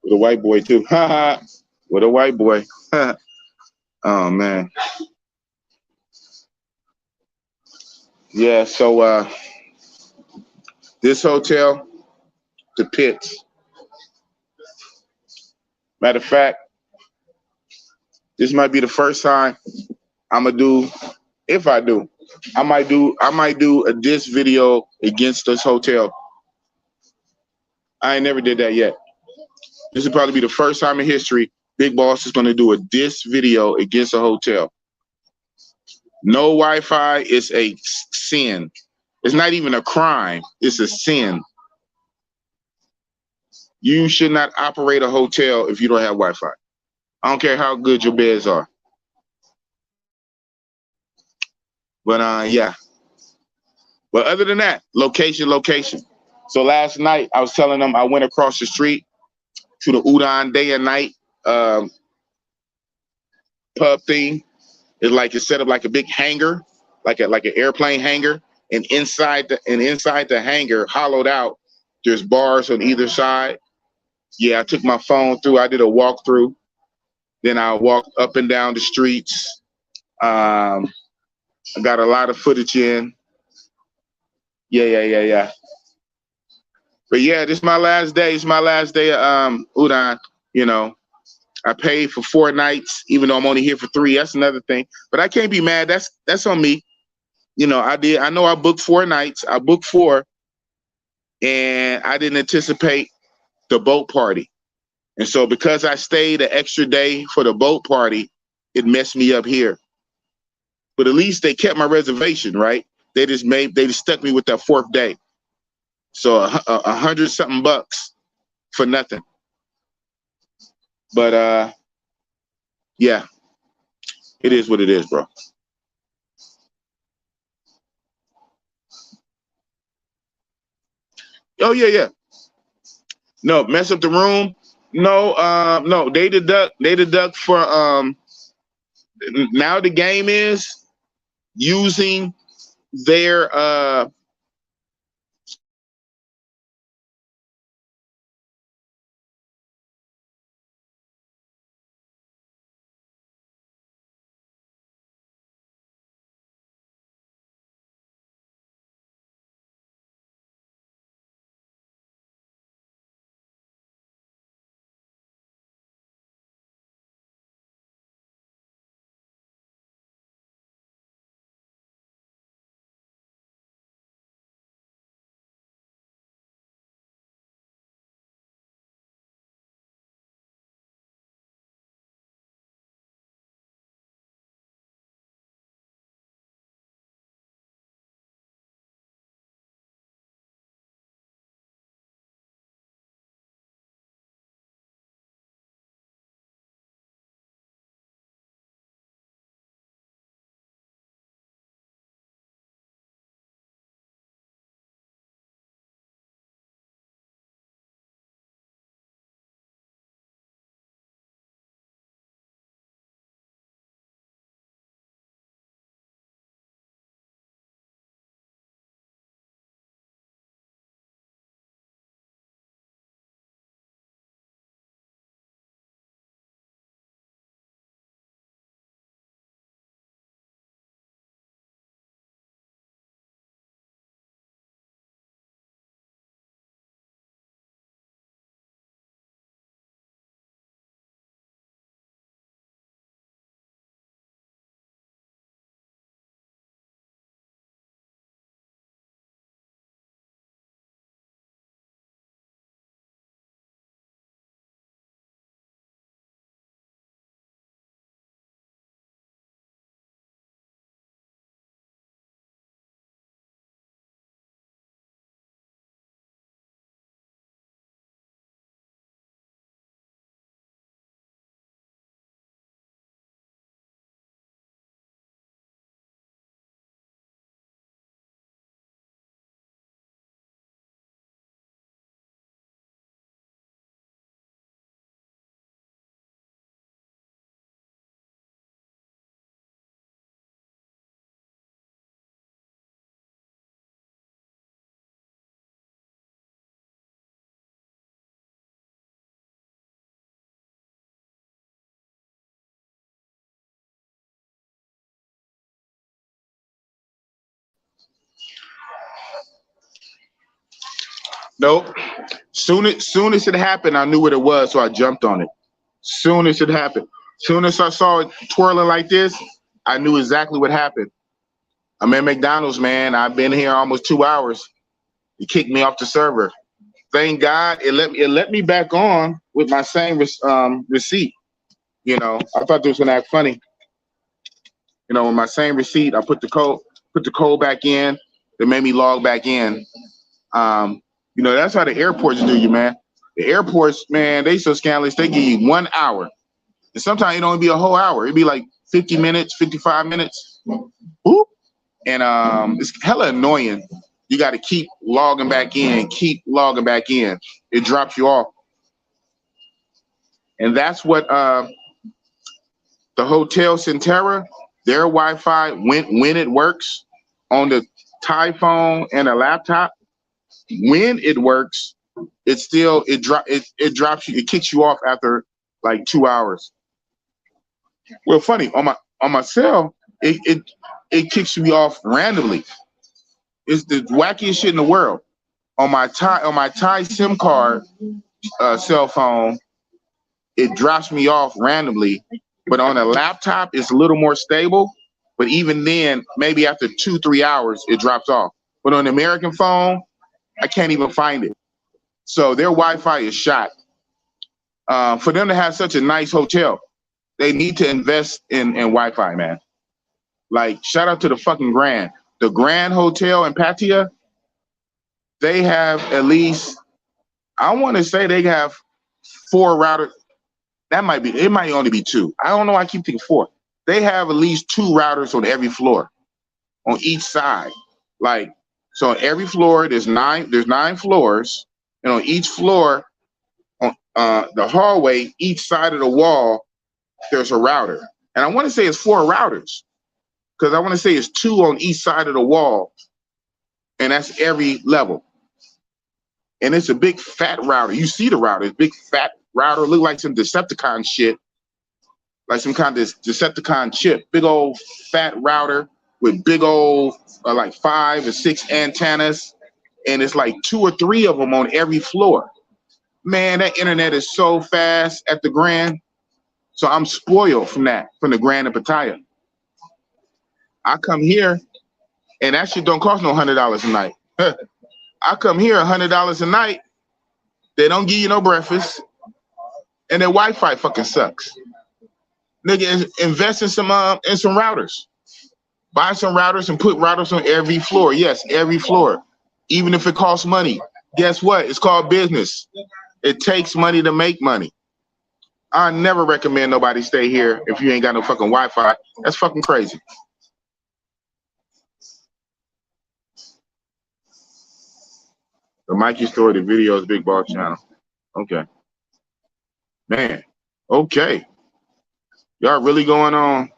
With a white boy too. With a white boy. Oh man. Yeah. So this hotel, the Pits. Matter of fact, this might be the first time I'm gonna do. If I do, I might do a diss video against this hotel. I ain't never did that yet. This will probably be the first time in history Big Boss is gonna do a diss video against a hotel. No Wi-Fi is a sin. It's not even a crime. It's a sin. You should not operate a hotel if you don't have Wi-Fi. I don't care how good your beds are. But yeah. But other than that, location, location. So last night I was telling them I went across the street to the Udon day and night pub thing. It's set up like a big hangar, like an airplane hangar, and inside the hangar, hollowed out, there's bars on either side. Yeah, I took my phone through. I did a walkthrough. Then I walked up and down the streets. I got a lot of footage in. Yeah. But yeah, this is my last day. It's my last day of Udon. You know, I paid for 4 nights, even though I'm only here for 3. That's another thing. But I can't be mad. That's on me. You know, I know I booked 4 nights. I booked 4, and I didn't anticipate the boat party. And so because I stayed an extra day for the boat party, it messed me up here. But at least they kept my reservation, right? They just stuck me with that 4th day. So $100-something for nothing. But yeah, it is what it is, bro. Oh yeah. No, mess up the room. No, they deduct for now the game is using their Nope. Soon as it happened, I knew what it was, so I jumped on it. Soon as it happened. Soon as I saw it twirling like this, I knew exactly what happened. I'm at McDonald's, man. I've been here almost 2 hours. He kicked me off the server. Thank God it let me back on with my same receipt. You know, I thought this was gonna act funny. You know, with my same receipt, I put the code back in. They made me log back in. You know, that's how the airports do you, man. The airports, man, they so scandalous. They give you 1 hour, and sometimes it only be a whole hour. It'd be like 50 minutes, 55 minutes. Boop. And it's hella annoying. You got to keep logging back in, keep logging back in. It drops you off. And that's what the Hotel Centera, their Wi-Fi, when it works on the Thai phone and a laptop, when it works, it drops you, it kicks you off after like 2 hours. Well, funny, on my cell, it kicks me off randomly. It's the wackiest shit in the world. On my Thai SIM card cell phone, it drops me off randomly. But on a laptop, it's a little more stable. But even then, maybe after 2-3 hours, it drops off. But on the American phone, I can't even find it. So their Wi-Fi is shot. For them to have such a nice hotel, they need to invest in Wi-Fi, man. Like, shout out to the fucking Grand. The Grand Hotel in Pattaya, they have at least, I want to say they have 4 routers. It might only be 2. I don't know. I keep thinking 4. They have at least 2 routers on every floor, on each side. Like, so on every floor, there's 9 floors, and on each floor, on the hallway, each side of the wall, there's a router. And I want to say it's 4 routers, because I want to say it's 2 on each side of the wall, and that's every level. And it's a big fat router. You see the router, it's big fat router, look like some Decepticon shit, like some kind of Decepticon chip. Big old fat router with big old like 5 or 6 antennas, and it's like 2 or 3 of them on every floor. Man, that internet is so fast at the Grand. So I'm spoiled from the Grand in Pattaya. I come here, and that shit don't cost no $100 a night. I come here $100 a night. They don't give you no breakfast, and their Wi-Fi fucking sucks. Nigga, invest in some routers. Buy some routers and put routers on every floor. Yes, every floor. Even if it costs money. Guess what? It's called business. It takes money to make money. I never recommend nobody stay here if you ain't got no fucking Wi-Fi. That's fucking crazy. The Mikey story, the videos, Big Boss channel. Okay. Man. Okay. Y'all really going on?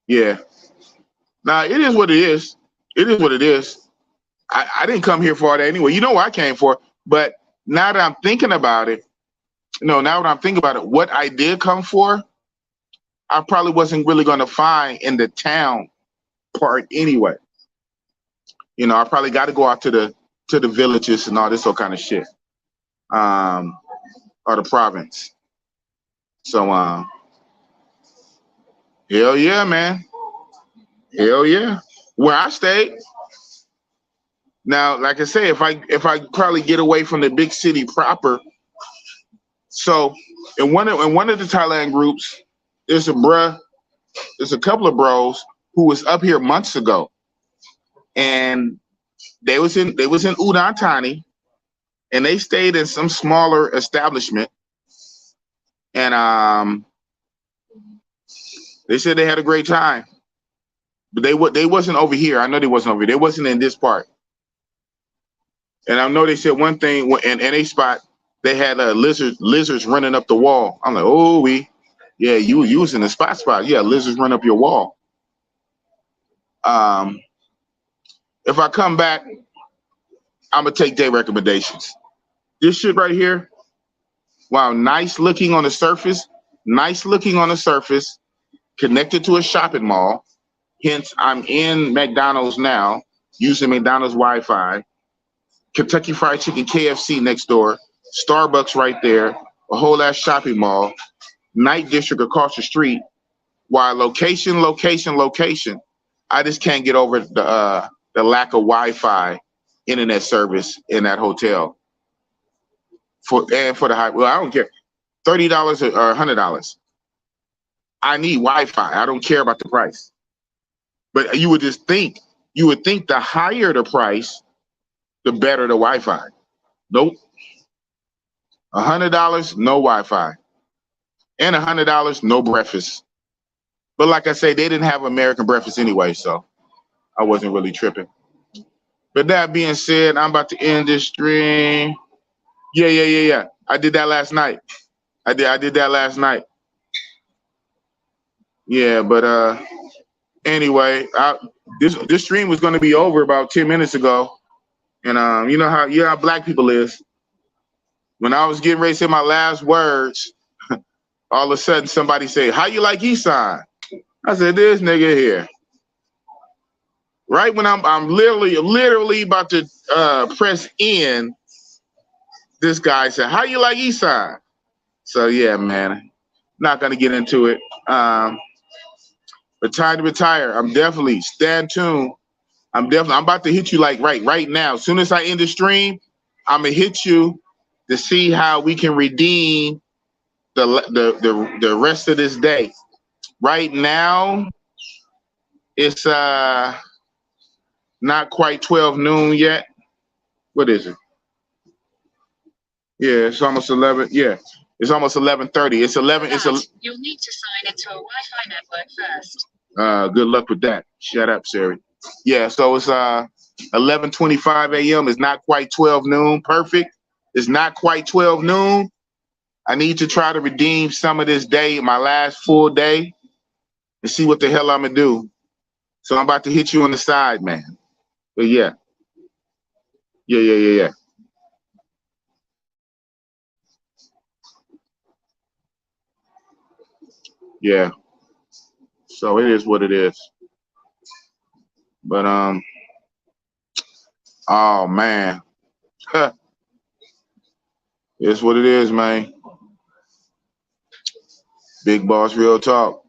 Yeah. Nah, it is what it is. It is what it is. I didn't come here for all that anyway. You know what I came for. But now that I'm thinking about it, what I did come for, I probably wasn't really going to find in the town part anyway. You know, I probably got to go out to the villages and all this kind of shit, or the province. So, hell yeah, man. Hell yeah. Where I stayed. Now, like I say, if I probably get away from the big city proper. So, in one of the Thailand groups, there's a couple of bros who was up here months ago, and they was in Udon Thani, and they stayed in some smaller establishment, and they said they had a great time, but they wasn't over here. I know they wasn't over here. They wasn't in this part. And I know they said one thing, and in a spot they had lizards running up the wall. I'm like, oh, yeah, you was in the spot. Yeah, lizards run up your wall. If I come back, I'm gonna take their recommendations. This shit right here, wow, nice looking on the surface, connected to a shopping mall. Hence, I'm in McDonald's now. using McDonald's Wi-Fi, Kentucky Fried Chicken, KFC next door, Starbucks right there, a whole ass shopping mall, Night District across the street. While location, I just can't get over the lack of Wi-Fi internet service in that hotel. For the high, well, I don't care, $30 or $100. I need Wi-Fi. I don't care about the price. But you would think the higher the price, the better the Wi-Fi. Nope. $100, no Wi-Fi, and $100, no breakfast. But like I say, they didn't have American breakfast anyway, so I wasn't really tripping. But that being said, I'm about to end this stream. Yeah. I did that last night. I did that last night. Yeah, but anyway, this stream was going to be over about 10 minutes ago, and you know how black people is. When I was getting ready to say my last words, all of a sudden somebody say, "How you like Esan?" I said, "This nigga here." Right when I'm literally about to press end, this guy said, "How you like Esan?" So yeah, man, not gonna get into it. But time to retire. I'm definitely stand tuned. I'm about to hit you like right now. As soon as I end the stream, I'm gonna hit you to see how we can redeem the rest of this day. Right now, it's not quite 12 noon yet. What is it? Yeah, it's almost 11. Yeah, it's almost 11:30. It's 11. You'll need to sign into a Wi-Fi network first. Good luck with that. Shut up, Siri. Yeah, so it's 11:25 a.m. It's not quite 12 noon. Perfect. It's not quite 12 noon. I need to try to redeem some of this day, my last full day, and see what the hell I'm gonna do. So I'm about to hit you on the side, man. But yeah. Yeah. So it is what it is. But oh man. It's what it is, man. Big boss, real talk.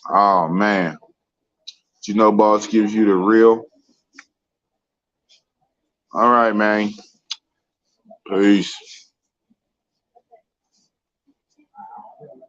Oh man. You know, boss gives you the real. All right, man. Peace.